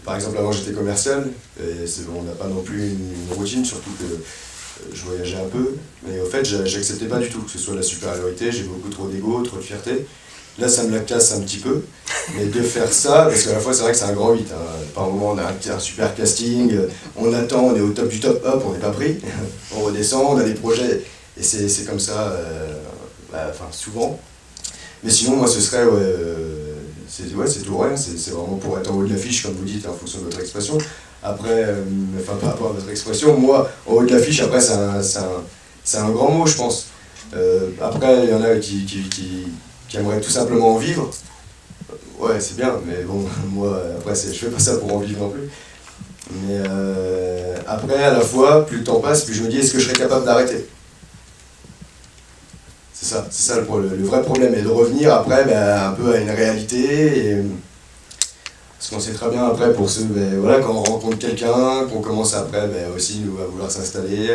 Par exemple, avant j'étais commercial, et on n'a pas non plus une routine, surtout que je voyageais un peu. Mais au fait, j'acceptais pas du tout que ce soit la supériorité, j'ai beaucoup trop d'ego, trop de fierté. Là, ça me la casse un petit peu, mais de faire ça, parce qu'à la fois, c'est vrai que c'est un grand 8. Hein. Par un moment, on a un super casting, on attend, on est au top du top, hop, on n'est pas pris. On redescend, on a des projets, et c'est comme ça, souvent. Mais sinon, moi, ce serait, c'est tout rien, c'est vraiment pour être en haut de l'affiche, comme vous dites, en fonction de votre expression. Après, par rapport à votre expression, moi, en haut de l'affiche, après, c'est un grand mot, je pense. Après, il y en a qui aimeraient tout simplement en vivre. Ouais, c'est bien, mais bon, moi, après, je fais pas ça pour en vivre non plus. Mais après, à la fois, plus le temps passe, plus je me dis, est-ce que je serais capable d'arrêter? C'est ça le vrai problème, et de revenir après un peu à une réalité. Parce qu'on sait très bien après, pour ceux, quand on rencontre quelqu'un, qu'on commence après aussi à vouloir s'installer,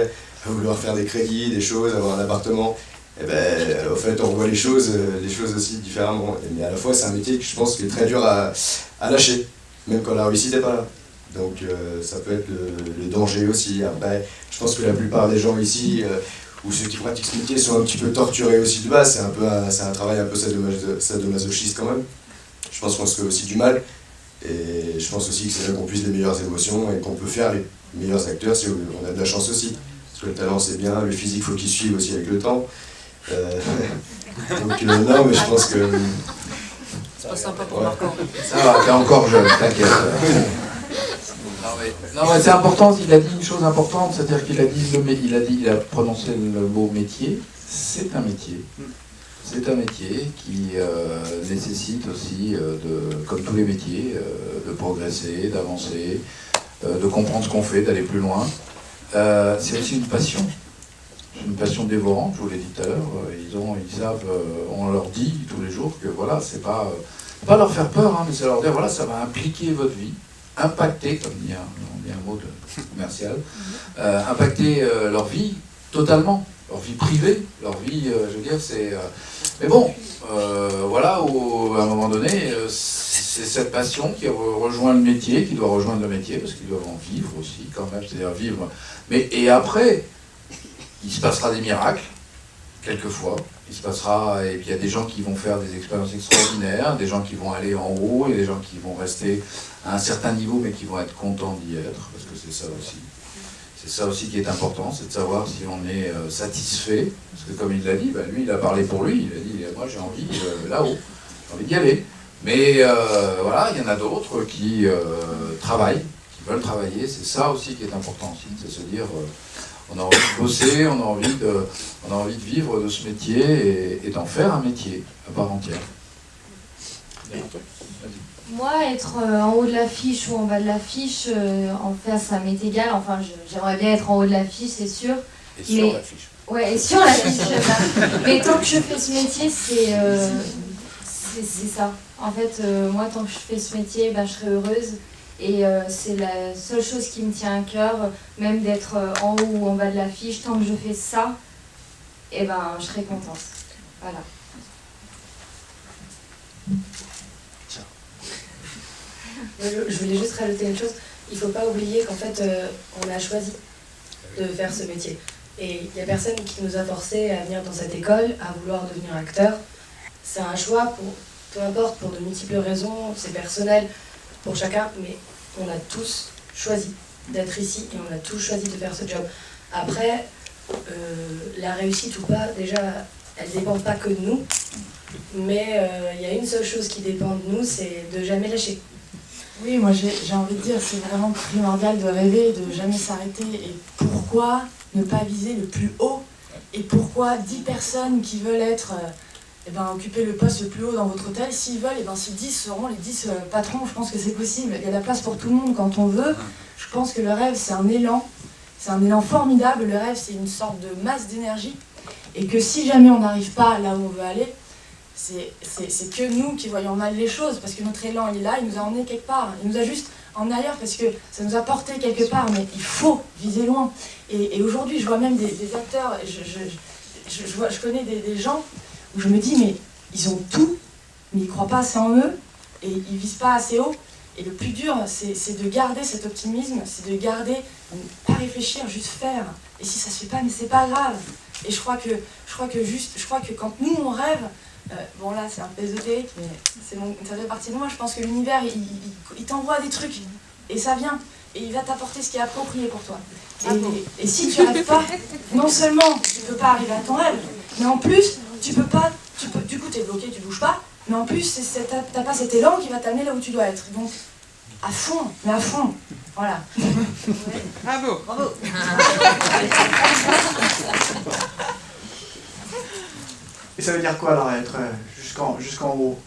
à vouloir faire des crédits, des choses, avoir un appartement. Au fait, on voit les choses aussi différemment. Mais à la fois, c'est un métier que je pense qui est très dur à lâcher, même quand la réussite n'est pas là. Donc ça peut être le danger aussi. Après, je pense que la plupart des gens ici, ou ceux qui pratiquent ce métier, sont un petit peu torturés aussi de base. C'est un travail un peu sadomasochiste quand même. Je pense qu'on se fait aussi du mal. Et je pense aussi que c'est là qu'on puise les meilleures émotions et qu'on peut faire les meilleurs acteurs si on a de la chance aussi. Parce que le talent c'est bien, le physique faut qu'il suive aussi avec le temps. Donc non, mais je pense que... C'est pas sympa pour Marco. Ça va, t'es encore jeune, t'inquiète. Non mais c'est important, il a dit une chose importante, c'est-à-dire il a prononcé le mot métier. C'est un métier. C'est un métier qui nécessite aussi, comme tous les métiers, de progresser, d'avancer, de comprendre ce qu'on fait, d'aller plus loin. C'est aussi une passion. C'est une passion dévorante, je vous l'ai dit tout à l'heure. Ils savent, on leur dit tous les jours que voilà, c'est pas leur faire peur, hein, mais c'est leur dire voilà, ça va impliquer votre vie. impacter, comme dit un mot commercial, impacter leur vie totalement, leur vie privée, leur vie, je veux dire, c'est... mais bon, voilà, à un moment donné, c'est cette passion qui rejoint le métier, qui doit rejoindre le métier, parce qu'ils doivent en vivre aussi, quand même, c'est-à-dire vivre. Mais, et après, il se passera des miracles, quelquefois. Il se passera, et puis il y a des gens qui vont faire des expériences extraordinaires, des gens qui vont aller en haut, et des gens qui vont rester à un certain niveau, mais qui vont être contents d'y être, parce que c'est ça aussi. C'est ça aussi qui est important, c'est de savoir si on est satisfait, parce que comme il l'a dit, lui il a parlé pour lui, il a dit moi j'ai envie là-haut, j'ai envie d'y aller. Mais voilà, il y en a d'autres qui travaillent, qui veulent travailler, c'est ça aussi qui est important aussi, c'est se dire on a envie de bosser, on a envie de vivre de ce métier et d'en faire un métier à part entière. Moi, être en haut de l'affiche ou en bas de l'affiche, en fait, ça m'est égal. Enfin, j'aimerais bien être en haut de l'affiche, c'est sûr. Et sur l'affiche. Ouais, et sur l'affiche. Mais tant que je fais ce métier, c'est ça. En fait, moi, tant que je fais ce métier, je serai heureuse. Et c'est la seule chose qui me tient à cœur, même d'être en haut ou en bas de l'affiche. Tant que je fais ça, je serai contente. Voilà. Je voulais juste rajouter une chose. Il ne faut pas oublier qu'en fait, on a choisi de faire ce métier. Et il n'y a personne qui nous a forcé à venir dans cette école, à vouloir devenir acteur. C'est un choix, peu importe, pour de multiples raisons, c'est personnel pour chacun, mais on a tous choisi d'être ici et on a tous choisi de faire ce job. Après, la réussite ou pas, déjà, elle ne dépend pas que de nous, mais il y a une seule chose qui dépend de nous, c'est de jamais lâcher. Oui, moi j'ai envie de dire, c'est vraiment primordial de rêver, de jamais s'arrêter. Et pourquoi ne pas viser le plus haut? Et pourquoi 10 personnes qui veulent occuper le poste le plus haut dans votre hôtel, s'ils veulent, si 10 seront les 10 patrons, je pense que c'est possible. Il y a de la place pour tout le monde quand on veut. Je pense que le rêve, c'est un élan formidable. Le rêve, c'est une sorte de masse d'énergie. Et que si jamais on n'arrive pas là où on veut aller, c'est que nous qui voyons mal les choses, parce que notre élan il est là, il nous a emmenés quelque part, il nous a juste emmenés ailleurs parce que ça nous a porté quelque part, mais il faut viser loin. Et aujourd'hui je vois même des acteurs, je connais des gens où je me dis mais ils ont tout, mais ils ne croient pas assez en eux et ils ne visent pas assez haut. Et le plus dur c'est de garder cet optimisme, c'est de garder, ne pas réfléchir, juste faire. Et si ça se fait pas, mais c'est pas grave. Et je crois que quand nous on rêve, bon là c'est un peu ésotérique, mais ça fait partie de moi, je pense que l'univers il t'envoie des trucs, et ça vient, et il va t'apporter ce qui est approprié pour toi. Et si tu n'arrives pas, non seulement tu ne peux pas arriver à ton rêve, mais en plus du coup tu es bloqué, tu ne bouges pas, mais en plus t'as pas cet élan qui va t'amener là où tu dois être. Donc à fond, mais à fond, voilà. Bravo. Bravo. Et ça veut dire quoi alors être jusqu'en haut?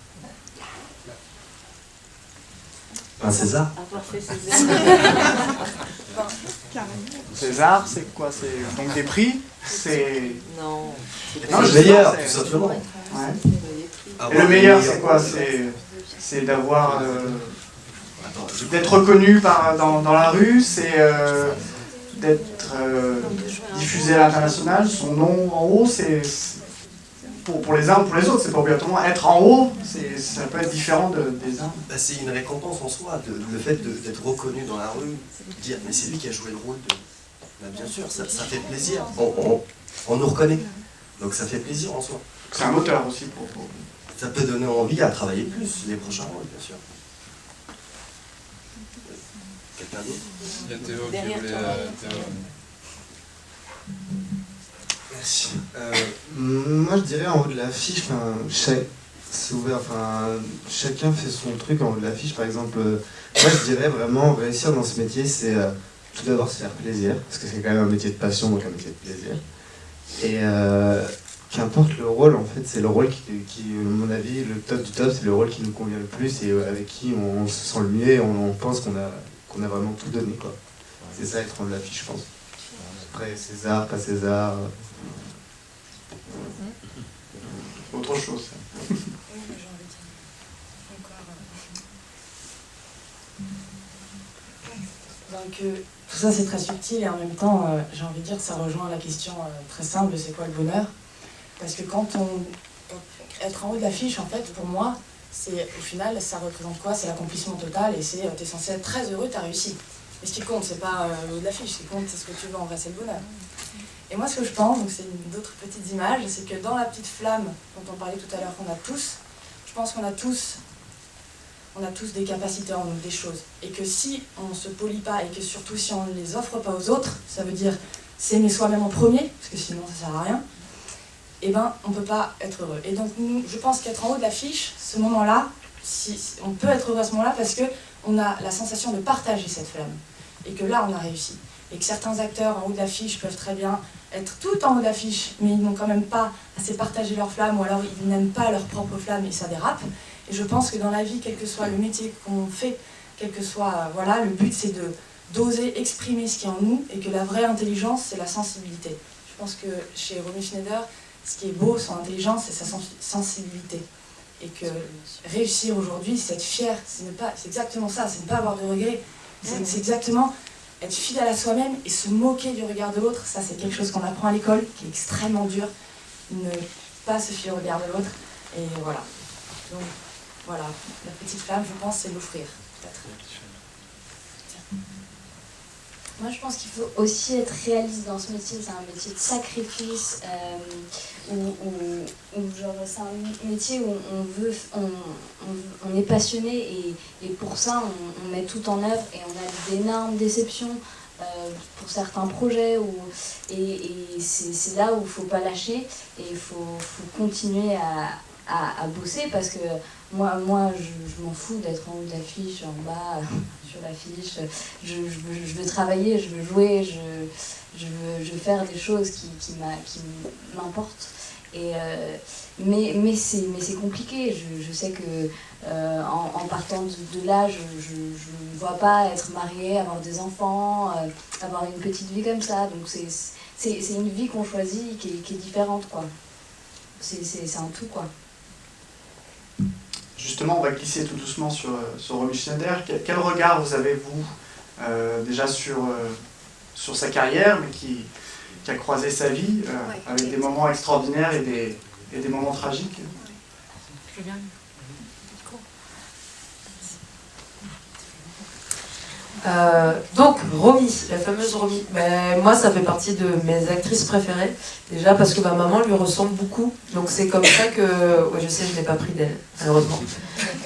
Un César. César, c'est quoi? C'est donc des prix? C'est... Non. Le meilleur, tout simplement. Ouais. Et le meilleur, c'est quoi? C'est d'avoir... d'être reconnu dans la rue, c'est d'être diffusé à l'international, son nom en haut, c'est... Pour les uns ou pour les autres, c'est pas obligatoirement être en haut, ça peut être différent des uns. C'est une récompense en soi, le fait d'être reconnu dans la rue, dire mais c'est lui qui a joué le rôle de... bien sûr, ça fait plaisir, on nous reconnaît, donc ça fait plaisir en soi. C'est un moteur aussi pour... Ça peut donner envie à travailler plus les prochains rôles, bien sûr. Quelqu'un d'autre? Il y a Théo qui voulait... Merci. Moi je dirais en haut de l'affiche, c'est ouvert, chacun fait son truc en haut de l'affiche. Par exemple, moi je dirais vraiment réussir dans ce métier, c'est tout d'abord se faire plaisir, parce que c'est quand même un métier de passion, donc un métier de plaisir. Et qu'importe le rôle, en fait, c'est le rôle qui, à mon avis, le top du top, c'est le rôle qui nous convient le plus et avec qui on se sent le mieux et on pense qu'on a vraiment tout donné, quoi. C'est ça être en haut de l'affiche, je pense. Après, César, pas César... Autre chose. que tout ça c'est très subtil et en même temps, j'ai envie de dire que ça rejoint la question très simple, c'est quoi le bonheur? Parce que être en haut de l'affiche, en fait, pour moi, c'est au final, ça représente quoi? C'est l'accomplissement total et c'est t'es censé être très heureux, t'as réussi. Mais ce qui compte, c'est pas le haut de l'affiche, ce qui compte, c'est ce que tu veux en vrai, c'est le bonheur. Et moi, ce que je pense, donc c'est d'autres petites images, c'est que dans la petite flamme dont on parlait tout à l'heure qu'on a tous, je pense qu'on a tous des capacités en nous, des choses. Et que si on ne se polit pas et que surtout si on ne les offre pas aux autres, ça veut dire s'aimer soi-même en premier, parce que sinon ça sert à rien, eh ben on ne peut pas être heureux. Et donc nous, je pense qu'être en haut de l'affiche, ce moment-là, on peut être heureux à ce moment-là parce qu'on a la sensation de partager cette flamme. Et que là, on a réussi. Et que certains acteurs en haut de l'affiche peuvent très bien être tout en haut de l'affiche, mais ils n'ont quand même pas assez partagé leur flamme, ou alors ils n'aiment pas leur propre flamme et ça dérape. Et je pense que dans la vie, quel que soit le métier qu'on fait, quel que soit, voilà, le but c'est d'oser exprimer ce qui est en nous, et que la vraie intelligence, c'est la sensibilité. Je pense que chez Romy Schneider, ce qui est beau, son intelligence, c'est sa sensibilité. Et que réussir aujourd'hui, c'est être fier, c'est exactement ça, c'est ne pas avoir de regrets. C'est exactement être fidèle à soi-même et se moquer du regard de l'autre. Ça, c'est quelque chose qu'on apprend à l'école, qui est extrêmement dur. Ne pas se fier au regard de l'autre. Et voilà. Donc, voilà. La petite flamme, je pense, c'est l'offrir. Peut-être. Moi, je pense qu'il faut aussi être réaliste dans ce métier. C'est un métier de sacrifice, genre, c'est un métier où on est passionné et pour ça, on met tout en œuvre et on a d'énormes déceptions pour certains projets. Et c'est là où il ne faut pas lâcher et il faut continuer à bosser parce que moi je m'en fous d'être en haut de l'affiche, en bas, sur l'affiche. Je veux travailler, je veux jouer, je veux faire des choses qui m'importent. Mais c'est compliqué. Je sais que en partant de là, je ne vois pas être mariée, avoir des enfants, avoir une petite vie comme ça. Donc c'est une vie qu'on choisit qui est différente, quoi. C'est un tout, quoi. Justement, on va glisser tout doucement sur Romy Schneider. Quel regard vous avez, vous, déjà sur sa carrière, mais qui a croisé sa vie, avec des moments extraordinaires et des moments tragiques? Je veux bien. Donc Romy, la fameuse Romy, moi ça fait partie de mes actrices préférées, déjà parce que ma maman lui ressemble beaucoup, donc c'est comme ça que, ouais, je sais, je n'ai pas pris d'elle, malheureusement.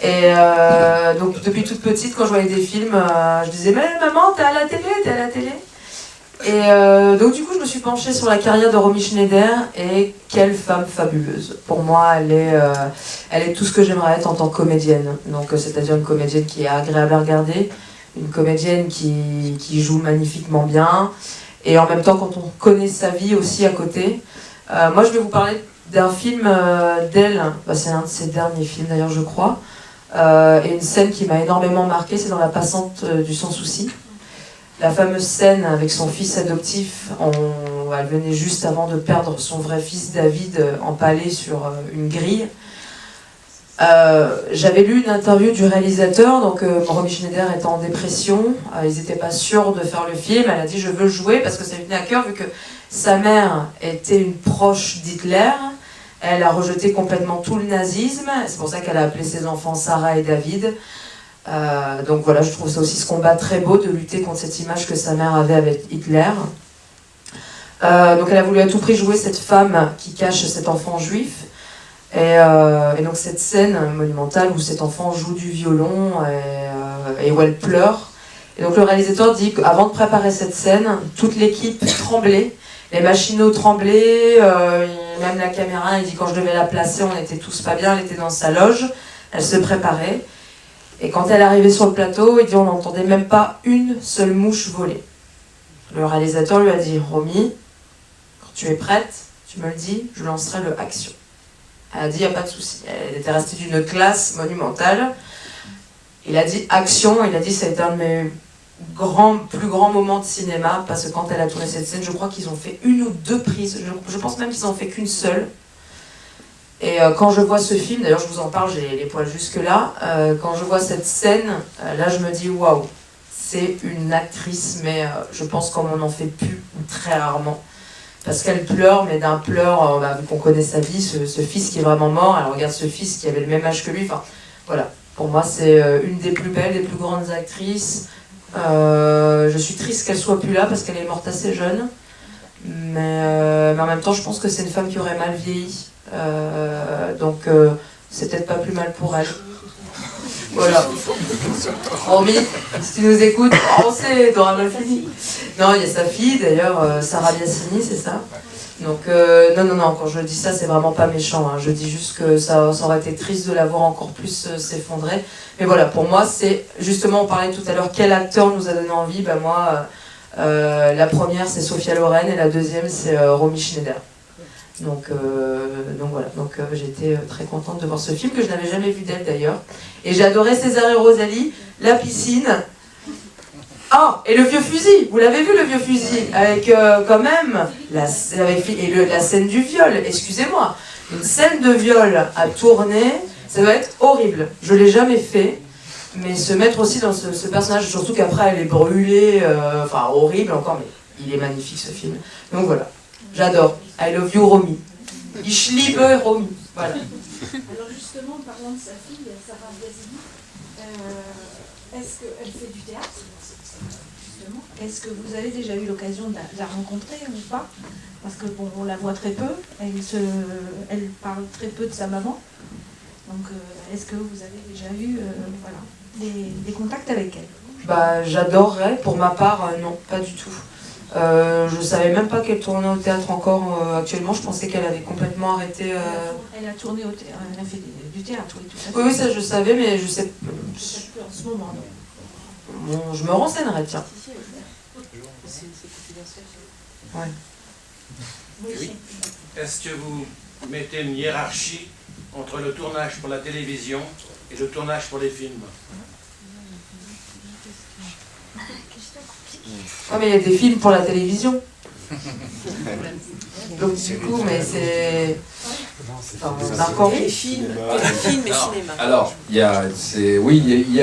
Et donc depuis toute petite, quand je voyais des films, je disais mais maman, t'es à la télé. Et donc du coup je me suis penchée sur la carrière de Romy Schneider, et quelle femme fabuleuse. Pour moi elle est tout ce que j'aimerais être en tant que comédienne, donc c'est-à-dire une comédienne qui est agréable à regarder, une comédienne qui joue magnifiquement bien, et en même temps quand on connaît sa vie aussi à côté. Moi je vais vous parler d'un film d'elle, c'est un de ses derniers films d'ailleurs je crois, et une scène qui m'a énormément marquée, c'est dans La Passante du Sans Souci. La fameuse scène avec son fils adoptif, elle venait juste avant de perdre son vrai fils David empalé sur une grille. J'avais lu une interview du réalisateur, donc Romy Schneider était en dépression, ils n'étaient pas sûrs de faire le film, elle a dit je veux jouer parce que ça lui tenait à cœur vu que sa mère était une proche d'Hitler, elle a rejeté complètement tout le nazisme, c'est pour ça qu'elle a appelé ses enfants Sarah et David. Donc voilà, je trouve ça aussi ce combat très beau de lutter contre cette image que sa mère avait avec Hitler. Donc elle a voulu à tout prix jouer cette femme qui cache cet enfant juif. Et donc cette scène monumentale où cet enfant joue du violon et où elle pleure. Et donc le réalisateur dit qu'avant de préparer cette scène, toute l'équipe tremblait, les machinaux tremblaient, même la caméra, il dit quand je devais la placer, on était tous pas bien, elle était dans sa loge, elle se préparait. Et quand elle arrivait sur le plateau, il dit on n'entendait même pas une seule mouche voler. Le réalisateur lui a dit Romy, quand tu es prête, tu me le dis, je lancerai le action. Elle a dit, il n'y a pas de souci. Elle était restée d'une classe monumentale. Il a dit action, il a dit ça a été un de mes plus grands moments de cinéma, parce que quand elle a tourné cette scène, je crois qu'ils ont fait une ou deux prises, je pense même qu'ils n'en ont fait qu'une seule. Et quand je vois ce film, d'ailleurs je vous en parle, j'ai les poils jusque là, quand je vois cette scène, là je me dis waouh, c'est une actrice, mais je pense qu'on en fait plus très rarement. Parce qu'elle pleure, mais d'un pleur, vu qu'on connaît sa vie, ce fils qui est vraiment mort, elle regarde ce fils qui avait le même âge que lui, enfin voilà. Pour moi, c'est une des plus belles, des plus grandes actrices. Je suis triste qu'elle soit plus là parce qu'elle est morte assez jeune. Mais en même temps, je pense que c'est une femme qui aurait mal vieilli. Donc, c'est peut-être pas plus mal pour elle. Voilà. Romy, si tu nous écoutes, c'est Dora Malfini. Non, il y a sa fille d'ailleurs, Sarah Biasini, c'est ça. Donc, non, quand je dis ça, c'est vraiment pas méchant. Hein. Je dis juste que ça aurait été triste de la voir encore plus s'effondrer. Mais voilà, pour moi, c'est justement, on parlait tout à l'heure, quel acteur nous a donné envie. Ben moi, la première, c'est Sophia Loren et la deuxième, c'est Romy Schneider. Donc voilà, j'ai été très contente de voir ce film, que je n'avais jamais vu d'elle d'ailleurs. Et j'ai adoré César et Rosalie, la piscine. Ah, et le vieux fusil, vous l'avez vu le vieux fusil, avec quand même la scène du viol, excusez-moi, une scène de viol à tourner, ça doit être horrible. Je l'ai jamais fait, mais se mettre aussi dans ce personnage, surtout qu'après elle est brûlée, enfin horrible encore, mais il est magnifique ce film. Donc voilà, j'adore. I love you Romy. Ich liebe Romy. Voilà. Alors justement, en parlant de sa fille, Sarah Biasini, est-ce qu'elle fait du théâtre? Justement, est-ce que vous avez déjà eu l'occasion de la rencontrer ou pas? Parce que bon, on la voit très peu, elle parle très peu de sa maman. Donc est-ce que vous avez déjà eu des contacts avec elle? Bah, j'adorerais, pour ma part, non, pas du tout. Je savais même pas qu'elle tournait au théâtre encore actuellement, je pensais qu'elle avait complètement arrêté. Elle a tourné au théâtre, elle a fait du théâtre, oui, tout à fait. Oui, ça je savais, mais je sais. Peut-être plus en ce moment, non. Bon, je me renseignerai, tiens. Ouais. Oui. Est-ce que vous mettez une hiérarchie entre le tournage pour la télévision et le tournage pour les films? Ah, mais il y a des films pour la télévision. Donc du coup, mais c'est... Les films et cinéma. Alors, il y a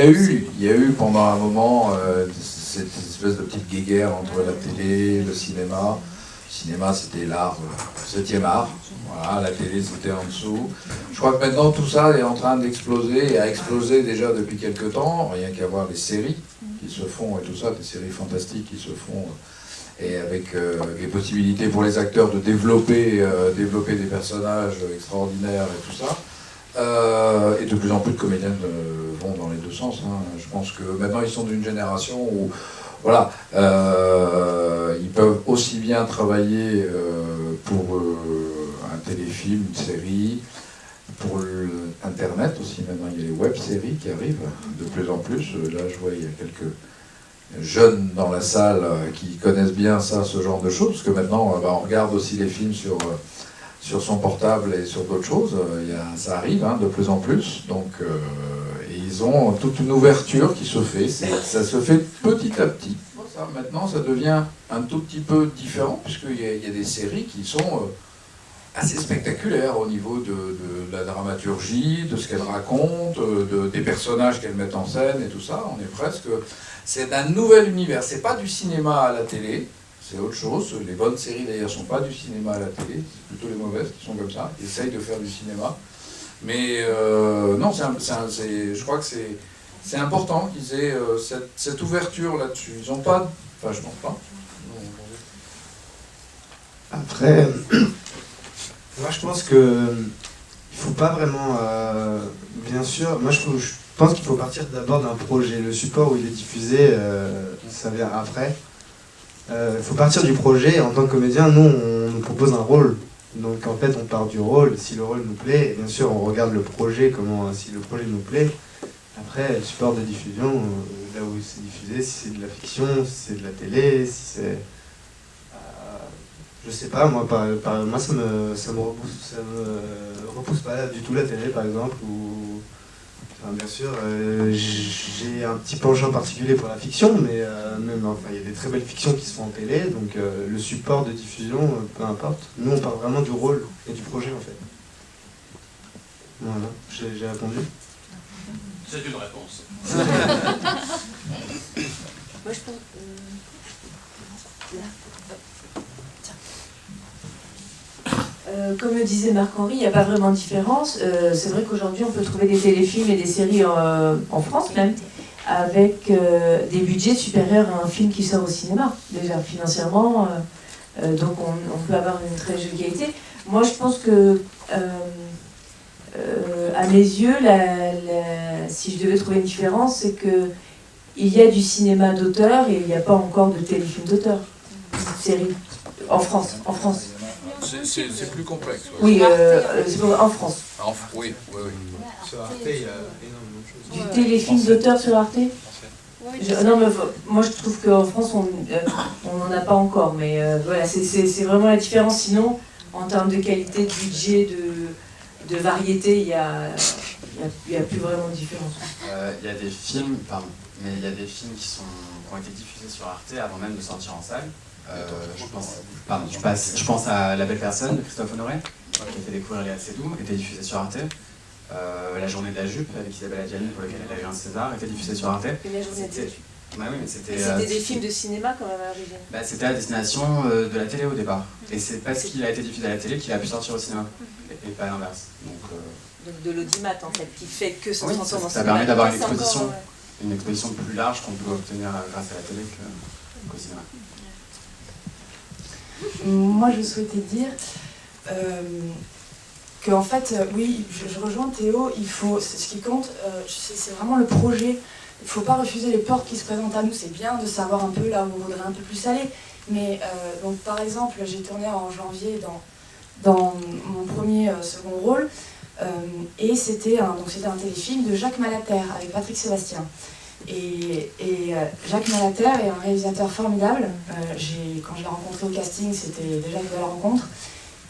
eu pendant un moment cette espèce de petite guéguerre entre la télé, le cinéma. Le cinéma, c'était l'art, 7e art. Voilà, la télé, c'était en dessous. Je crois que maintenant, tout ça est en train d'exploser, et a explosé déjà depuis quelques temps, rien qu'à voir les séries qui se font et tout ça, des séries fantastiques qui se font, et avec les possibilités pour les acteurs de développer des personnages extraordinaires et tout ça. Et de plus en plus de comédiennes vont dans les deux sens. Hein. Je pense que maintenant, ils sont d'une génération où voilà, ils peuvent aussi bien travailler pour un téléfilm, une série, pour Internet aussi. Maintenant, il y a les web-séries qui arrivent de plus en plus. Là, je vois, il y a quelques jeunes dans la salle qui connaissent bien ça, ce genre de choses, parce que maintenant, on regarde aussi les films sur son portable et sur d'autres choses. Ça arrive de plus en plus. Donc, et ils ont toute une ouverture qui se fait. Ça se fait petit à petit. Maintenant, ça devient un tout petit peu différent, puisqu'il y a des séries qui sont assez spectaculaires au niveau de la dramaturgie, de ce qu'elles racontent, des personnages qu'elles mettent en scène et tout ça. On est presque... C'est un nouvel univers. C'est pas du cinéma à la télé, c'est autre chose. Les bonnes séries d'ailleurs sont pas du cinéma à la télé, c'est plutôt les mauvaises qui sont comme ça, qui essayent de faire du cinéma. Mais non, je crois que c'est important qu'ils aient cette ouverture là-dessus. Ils n'ont pas... Enfin, je pense pas. Après, moi je pense que il faut pas vraiment... bien sûr, moi je pense qu'il faut partir d'abord d'un projet. Le support où il est diffusé, ça vient après. Il faut partir du projet. En tant que comédien, nous, on nous propose un rôle. Donc en fait, on part du rôle. Si le rôle nous plaît, bien sûr, on regarde le projet, si le projet nous plaît. Après, le support de diffusion, là où c'est diffusé, si c'est de la fiction, si c'est de la télé, si c'est... je sais pas, moi ça me repousse pas du tout la télé, par exemple, ou... Enfin, bien sûr, j'ai un petit penchant particulier pour la fiction, mais il y a des très belles fictions qui se font en télé, donc le support de diffusion, peu importe. Nous, on parle vraiment du rôle et du projet, en fait. Voilà, j'ai répondu. C'est une réponse. Moi, je pense. Comme le disait Marc-Henri, il n'y a pas vraiment de différence. C'est vrai qu'aujourd'hui, on peut trouver des téléfilms et des séries en France même, avec des budgets supérieurs à un film qui sort au cinéma, déjà financièrement. Donc on peut avoir une très jolie qualité. Moi, je pense que, à mes yeux, si je devais trouver une différence, c'est que il y a du cinéma d'auteur et il n'y a pas encore de téléfilm d'auteur, série, en France. C'est plus complexe. Oui, en France. Oui. Sur Arte, il y a énormément de choses. Du téléfilm d'auteur sur Arte non, mais moi je trouve qu'en France on n'en a pas encore, mais voilà, c'est vraiment la différence. Sinon, en termes de qualité, de budget, de variété, il y a plus vraiment de différence. Il y a des films, mais il y a des films qui ont été diffusés sur Arte avant même de sortir en salle. Je pense à La Belle Personne de Christophe Honoré, qui a fait découvrir Léa Seydoux, était diffusé sur Arte. La Journée de la Jupe avec Isabelle Adjani, pour lequel elle a eu un César, était diffusée sur Arte. Et La Journée de la Jupe. Bah oui, mais c'était des films de cinéma quand même à l'origine. Bah, c'était à destination de la télé au départ. Et c'est parce qu'il a été diffusé à la télé qu'il a pu sortir au cinéma. Et pas l'inverse. Donc de l'audimat en fait, qui fait que ça oui, transforme en cinéma. Ça permet d'avoir une exposition plus large qu'on peut obtenir grâce à la télé qu'au cinéma. Moi, je souhaitais dire que, en fait, oui, je rejoins Théo, ce qui compte, c'est vraiment le projet. Il ne faut pas refuser les portes qui se présentent à nous. C'est bien de savoir un peu là où on voudrait un peu plus aller. Mais, donc, par exemple, j'ai tourné en janvier dans mon premier second rôle. Et c'était un téléfilm de Jacques Malater avec Patrick Sébastien. Et Jacques Malater est un réalisateur formidable. Quand je l'ai rencontré au casting, c'était déjà une belle rencontre.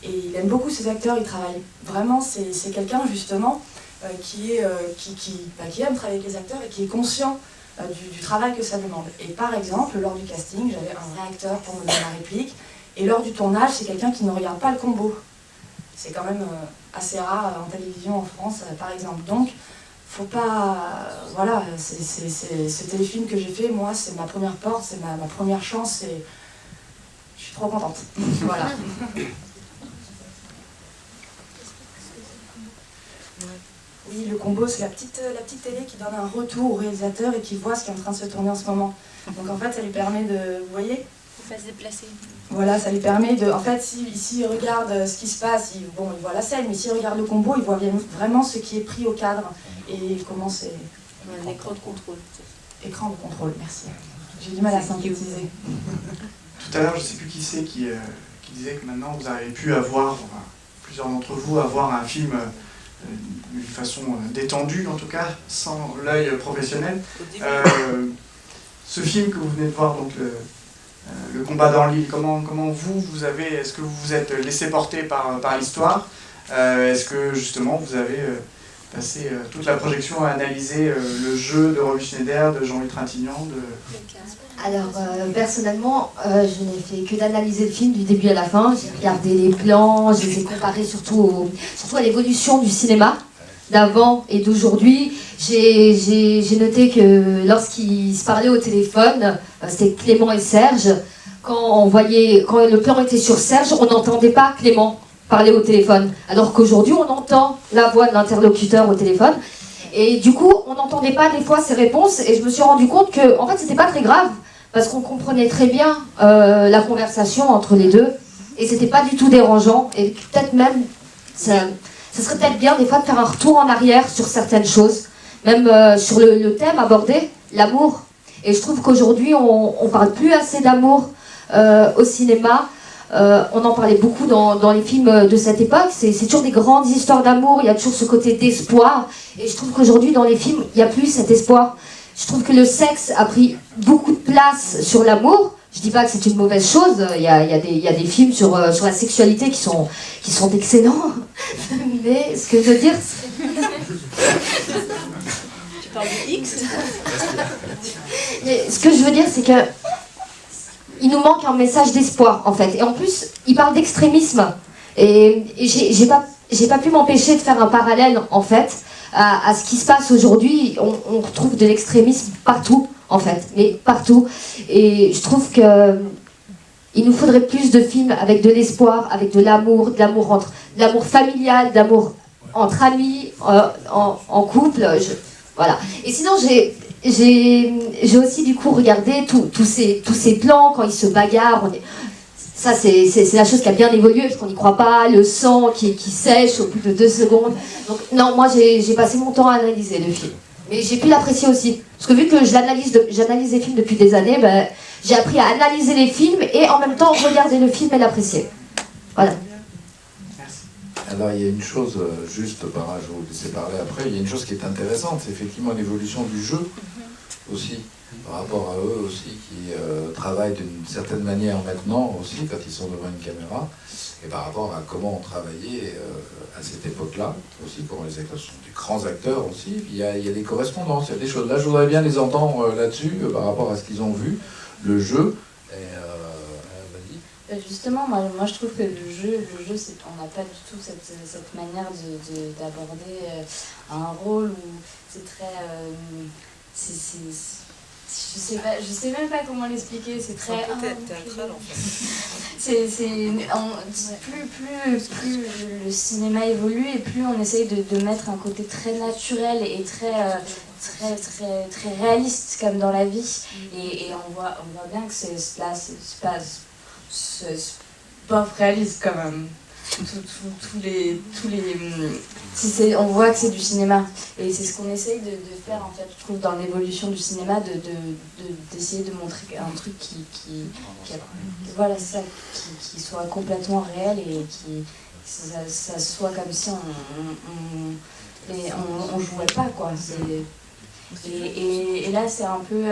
Et il aime beaucoup ses acteurs, il travaille vraiment, c'est quelqu'un justement qui aime travailler avec les acteurs et qui est conscient du travail que ça demande. Et par exemple, lors du casting, j'avais un vrai acteur pour me donner la réplique. Et lors du tournage, c'est quelqu'un qui ne regarde pas le combo. C'est quand même assez rare en télévision en France, par exemple. Donc, faut pas... Voilà, ce téléfilm que j'ai fait, moi, c'est ma première porte, c'est ma première chance et je suis trop contente. Voilà. Oui, le combo, c'est la petite télé qui donne un retour au réalisateur et qui voit ce qui est en train de se tourner en ce moment. Donc en fait, ça lui permet de... Vous voyez ? Faut pas se déplacer. Voilà, ça lui permet de... En fait, s'il regarde ce qui se passe, il voit la scène, mais s'il regarde le combo, il voit vraiment ce qui est pris au cadre et comment c'est... Un écran de contrôle. Écran de contrôle, merci. J'ai du mal à synthétiser. Tout à l'heure, je ne sais plus qui c'est qui disait que maintenant vous avez pu avoir, plusieurs d'entre vous, avoir un film d'une façon détendue en tout cas, sans l'œil professionnel. Ce film que vous venez de voir, donc le combat dans l'île, comment vous avez, est-ce que vous vous êtes laissé porter par l'histoire? Est-ce que justement vous avez passé toute la projection à analyser le jeu de Romy Schneider, de Jean-Louis Trintignant, Alors, personnellement, je n'ai fait que d'analyser le film du début à la fin. J'ai regardé les plans, je les ai comparés surtout à l'évolution du cinéma d'avant et d'aujourd'hui. J'ai noté que lorsqu'ils se parlaient au téléphone, c'était Clément et Serge. Quand le plan était sur Serge, on n'entendait pas Clément parler au téléphone. Alors qu'aujourd'hui, on entend la voix de l'interlocuteur au téléphone. Et du coup, on n'entendait pas des fois ses réponses. Et je me suis rendu compte que, en fait, c'était pas très grave. Parce qu'on comprenait très bien la conversation entre les deux. Et c'était pas du tout dérangeant. Et peut-être même, ça serait peut-être bien des fois de faire un retour en arrière sur certaines choses. Même sur le thème abordé, l'amour. Et je trouve qu'aujourd'hui, on parle plus assez d'amour au cinéma. On en parlait beaucoup dans les films de cette époque. C'est toujours des grandes histoires d'amour. Il y a toujours ce côté d'espoir. Et je trouve qu'aujourd'hui, dans les films, il n'y a plus cet espoir. Je trouve que le sexe a pris beaucoup de place sur l'amour. Je dis pas que c'est une mauvaise chose. Il y a des films sur la sexualité qui sont excellents. Mais ce que je veux dire, Tu parles de X? mais ce que je veux dire, c'est que il nous manque un message d'espoir, en fait. Et en plus, il parle d'extrémisme. Et j'ai pas pu m'empêcher de faire un parallèle, en fait, à ce qui se passe aujourd'hui. On retrouve de l'extrémisme partout. en fait, mais partout. Et je trouve que il nous faudrait plus de films avec de l'espoir, avec de l'amour familial, d'amour entre amis, en couple. Voilà. Et sinon, j'ai aussi du coup regardé tous ces plans quand ils se bagarrent. Ça, c'est la chose qui a bien évolué parce qu'on n'y croit pas, le sang qui sèche au bout de 2 secondes. Donc non, moi j'ai passé mon temps à analyser le film. Mais j'ai pu l'apprécier aussi. Parce que vu que j'analyse les films depuis des années, ben, j'ai appris à analyser les films et en même temps regarder le film et l'apprécier. Voilà. Alors il y a une chose, juste par je vous laisser parler après, il y a une chose qui est intéressante, c'est effectivement l'évolution du jeu aussi, par rapport à eux aussi qui travaillent d'une certaine manière maintenant aussi quand ils sont devant une caméra, et par rapport à comment on travaillait à cette époque-là aussi, comment les acteurs sont des grands acteurs aussi, puis il y a des correspondances, il y a des choses. Là je voudrais bien les entendre là-dessus par rapport à ce qu'ils ont vu, le jeu. Justement, moi je trouve que le jeu on n'a pas du tout cette manière d'aborder un rôle où c'est très... je sais même pas comment l'expliquer, c'est très... C'est un peu théâtral en fait. Plus le cinéma évolue et plus on essaye de mettre un côté très naturel et très réaliste comme dans la vie. Et on voit bien que c'est pas réaliste quand même. On voit que c'est du cinéma et c'est ce qu'on essaye de faire en fait, je trouve, dans l'évolution du cinéma, d'essayer de montrer un truc qui soit complètement réel et ça soit comme si on jouait pas quoi. Et là c'est un peu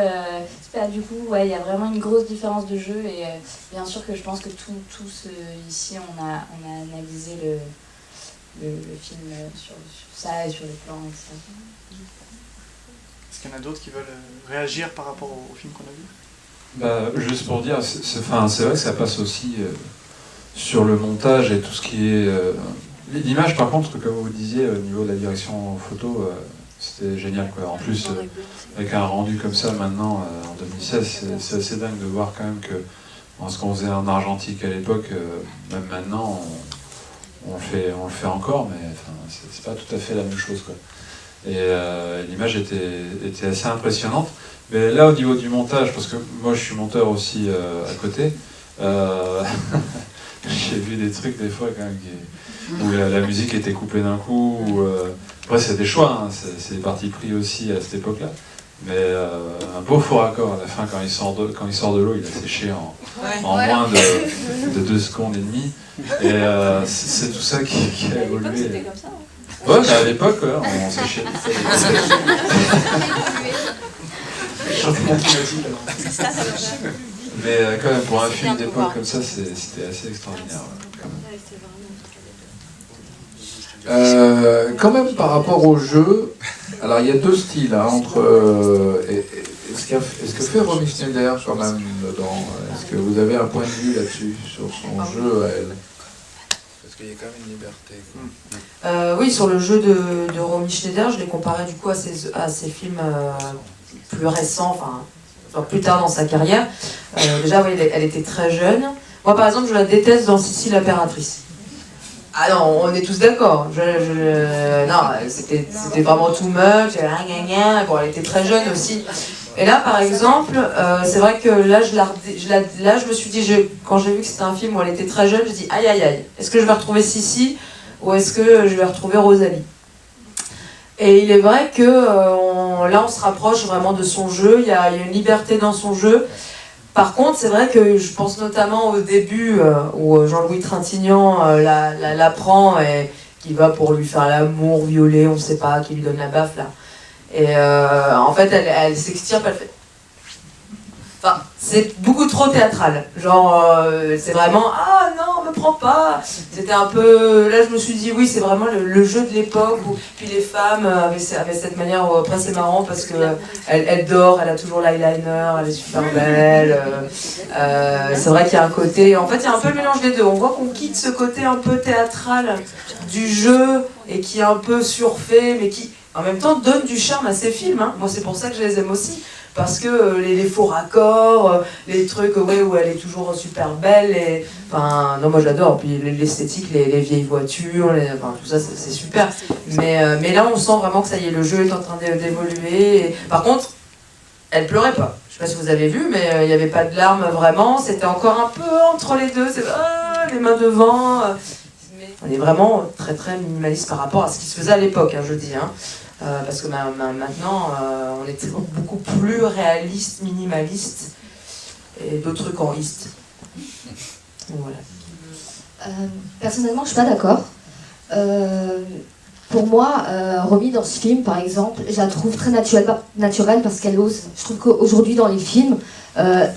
du coup il y a vraiment une grosse différence de jeu et bien sûr que je pense que tous ici on a analysé le film sur ça et sur les plans et ça. Est-ce qu'il y en a d'autres qui veulent réagir par rapport au film qu'on a vu? Juste pour dire, c'est vrai que ça passe aussi sur le montage et tout ce qui est... L'image par contre, comme vous disiez, au niveau de la direction photo, c'était génial quoi. En plus, avec un rendu comme ça maintenant, en 2016, c'est assez dingue de voir quand même que ce qu'on faisait en argentique à l'époque, même maintenant, on le fait encore, mais c'est pas tout à fait la même chose quoi. Et l'image était assez impressionnante. Mais là, au niveau du montage, parce que moi je suis monteur aussi à côté, j'ai vu des trucs des fois quand même où la musique était coupée d'un coup. Après, c'est des choix, hein, c'est des partis pris aussi à cette époque-là. Mais un beau faux raccord à la fin, quand il sort de l'eau, il a séché en moins de 2 secondes et demie. Et c'est tout ça qui a évolué. C'était comme ça. Ouais, à l'époque, on séchait. Mais quand même, pour un film d'époque comme ça, c'était assez extraordinaire. Quand même par rapport au jeu, alors il y a 2 styles entre est-ce que fait Romy Schneider quand même dedans, est-ce que vous avez un point de vue là-dessus sur son jeu à elle? Parce qu'il y a quand même une liberté. Oui, sur le jeu de Romy Schneider, je l'ai comparé du coup à ses films plus récents, enfin plus tard dans sa carrière. Déjà, oui, elle était très jeune. Moi, par exemple, je la déteste dans Sissi l'impératrice. Ah non, on est tous d'accord. Non, c'était vraiment too much. Bon, elle était très jeune aussi. Et là, par exemple, c'est vrai que là, je me suis dit, quand j'ai vu que c'était un film où elle était très jeune, je me dis, aïe, aïe, aïe, est-ce que je vais retrouver Sissi ou est-ce que je vais retrouver Rosalie? Et il est vrai que là, on se rapproche vraiment de son jeu. Il y a une liberté dans son jeu. Par contre, c'est vrai que je pense notamment au début où Jean-Louis Trintignant la prend et qui va pour lui faire l'amour, violer, on ne sait pas, qui lui donne la baffe là. Et en fait, elle s'extirpe, elle fait... Enfin, c'est beaucoup trop théâtral. Genre, c'est vraiment « Ah non, me prends pas !» C'était un peu... Là, je me suis dit, oui, c'est vraiment le jeu de l'époque où puis les femmes avaient cette manière... Après, c'est marrant parce qu'elle dort, elle a toujours l'eyeliner, elle est super belle. C'est vrai qu'il y a un côté... En fait, il y a un peu le mélange des deux. On voit qu'on quitte ce côté un peu théâtral du jeu et qui est un peu surfait, mais qui, en même temps, donne du charme à ces films. Hein. Moi, c'est pour ça que je les aime aussi. parce que les faux raccords, les trucs ouais, où elle est toujours super belle, et, enfin, non, moi j'adore, puis l'esthétique, les vieilles voitures, enfin, tout ça c'est super, mais là on sent vraiment que ça y est, le jeu est en train d'évoluer, et, par contre, elle pleurait pas. Je sais pas si vous avez vu, mais il n'y avait pas de larmes vraiment, c'était encore un peu entre les deux, les mains devant. On est vraiment très très minimaliste par rapport à ce qui se faisait à l'époque, hein, je dis. Hein. Parce que maintenant, on est beaucoup plus réaliste, minimaliste, et d'autres canistes. Voilà. Personnellement, je suis pas d'accord. Pour moi, Romy dans ce film, par exemple, je la trouve très naturelle parce qu'elle ose. Je trouve qu'aujourd'hui, dans les films,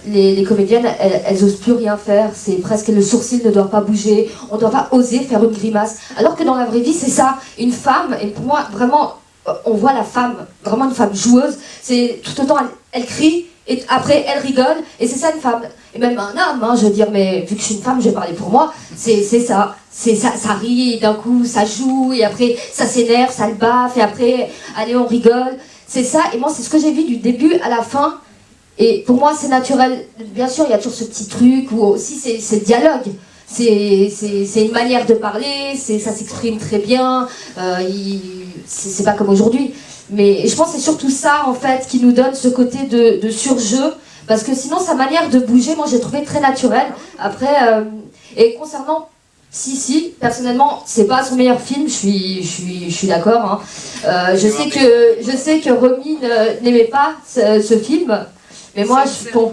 les comédiennes, elles osent plus rien faire. C'est presque le sourcil ne doit pas bouger. On ne doit pas oser faire une grimace. Alors que dans la vraie vie, c'est ça. Une femme, et pour moi, vraiment, on voit la femme, vraiment une femme joueuse. C'est tout le temps, elle crie. Et après, elle rigole, et c'est ça une femme. Et même un homme, hein, je veux dire, mais vu que je suis une femme, je vais parler pour moi, c'est ça. C'est ça, ça rit, et d'un coup, ça joue, et après, ça s'énerve, ça le baffe, et après, allez, on rigole. C'est ça, et moi, c'est ce que j'ai vu du début à la fin. Et pour moi, c'est naturel. Bien sûr, il y a toujours ce petit truc, où aussi, c'est le dialogue. C'est une manière de parler, ça s'exprime très bien, c'est pas comme aujourd'hui. Mais je pense que c'est surtout ça, en fait, qui nous donne ce côté de surjeu, parce que sinon, sa manière de bouger, moi, j'ai trouvé très naturelle. Après, et concernant si, personnellement, c'est pas son meilleur film, je suis d'accord. Hein. Je sais que Romy n'aimait pas ce film, mais moi, pardon ?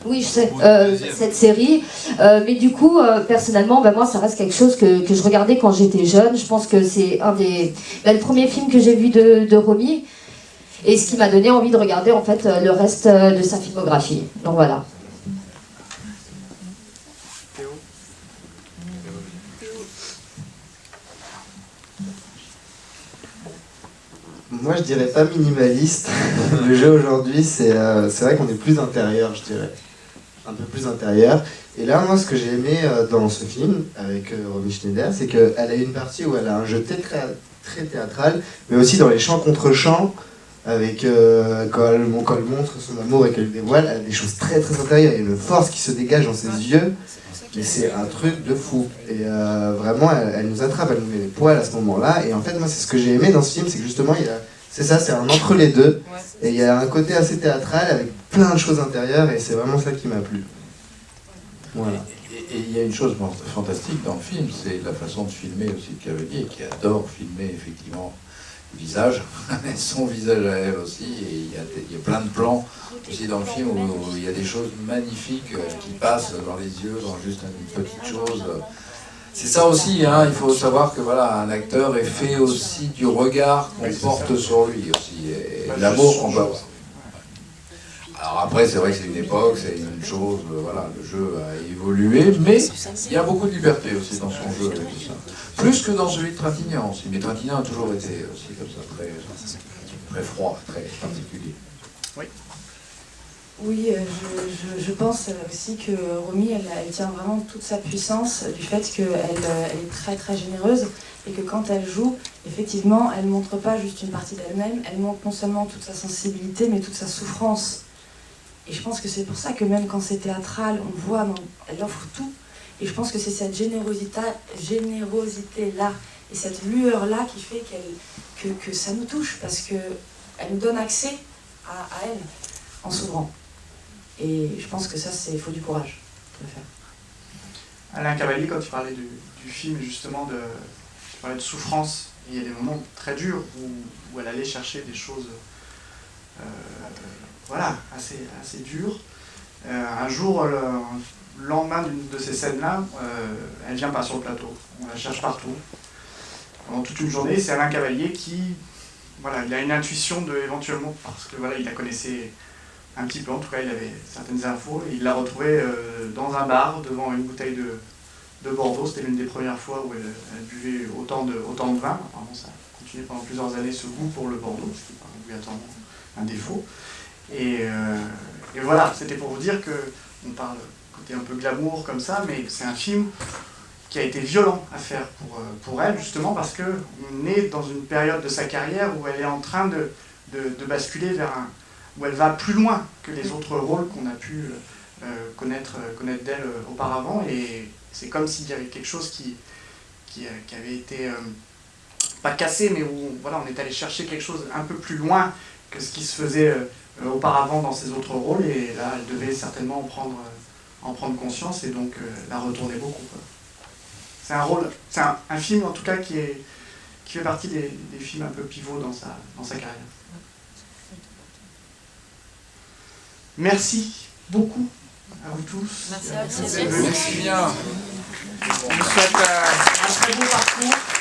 Oui, je sais, cette série. Mais du coup, personnellement, moi, ça reste quelque chose que je regardais quand j'étais jeune. Je pense que c'est le premier film que j'ai vu de Romy, et ce qui m'a donné envie de regarder, en fait, le reste de sa filmographie. Donc voilà. Moi, je dirais pas minimaliste. Le jeu aujourd'hui, c'est vrai qu'on est plus intérieur, je dirais. Un peu plus intérieur. Et là, moi, ce que j'ai aimé dans ce film, avec Romy Schneider, c'est qu'elle a une partie où elle a un jeu très théâtral, mais aussi dans les chants contre chants, avec quand elle montre son amour et qu'elle le dévoile, elle a des choses très intérieures. Il y a une force qui se dégage dans ses yeux. Et c'est un truc de fou. Et vraiment, elle nous attrape, elle nous met les poils à ce moment-là. Et en fait, moi, c'est ce que j'ai aimé dans ce film, c'est que justement, c'est ça, c'est un entre les deux. Et il y a un côté assez théâtral avec plein de choses intérieures, et c'est vraiment ça qui m'a plu. Voilà. Et il y a une chose fantastique dans le film, c'est la façon de filmer aussi de Cavalier, qui adore filmer effectivement le visage, son visage à elle aussi. Et il y a plein de plans aussi dans le film où il y a des choses magnifiques qui passent dans les yeux, dans juste une petite chose. C'est ça aussi, hein, il faut savoir que voilà, un acteur est fait aussi du regard qu'on porte sur lui aussi, et l'amour qu'on peut avoir. Alors après, c'est vrai que c'est une époque, c'est une chose, voilà, le jeu a évolué, mais il y a beaucoup de liberté aussi dans son jeu avec tout ça. Plus que dans celui de Trintignant aussi, mais Trintignant a toujours été aussi comme ça, très froid, très particulier. Oui. Oui, je pense aussi que Romy, elle tient vraiment toute sa puissance du fait qu'elle est très généreuse, et que quand elle joue, effectivement, elle ne montre pas juste une partie d'elle-même, elle montre non seulement toute sa sensibilité, mais toute sa souffrance. Et je pense que c'est pour ça que même quand c'est théâtral, on voit, elle offre tout. Et je pense que c'est cette générosité-là et cette lueur-là qui fait que ça nous touche, parce qu'elle nous donne accès à elle en s'ouvrant. Et je pense que ça, il faut du courage de le faire. Alain Cavalier, quand tu parlais du film, justement, tu parlais de souffrance, il y a des moments très durs où elle allait chercher des choses assez dures. Un jour, le lendemain d'une de ces scènes-là, elle vient pas sur le plateau. On la cherche partout. Pendant toute une journée, c'est Alain Cavalier qui, voilà, il a une intuition éventuellement, parce que voilà, il la connaissait un petit peu, en tout cas il avait certaines infos, et il l'a retrouvée dans un bar devant une bouteille de Bordeaux. C'était l'une des premières fois où elle buvait autant de vin. Apparemment ça a continué pendant plusieurs années, ce goût pour le Bordeaux, ce qui est obligatoirement un défaut. Et voilà, c'était pour vous dire qu'on parle côté un peu glamour comme ça, mais c'est un film qui a été violent à faire pour elle, justement parce qu'on est dans une période de sa carrière où elle est en train de basculer vers où elle va plus loin que les autres rôles qu'on a pu connaître d'elle auparavant, et c'est comme s'il y avait quelque chose qui avait été, pas cassé, mais où voilà, on est allé chercher quelque chose un peu plus loin que ce qui se faisait auparavant dans ses autres rôles, et là elle devait certainement en prendre conscience et donc la retourner beaucoup, quoi. C'est un film en tout cas qui fait partie des films un peu pivots dans sa carrière. Merci beaucoup à vous tous. Merci à vous. Merci bien. Je vous souhaite un très bon parcours.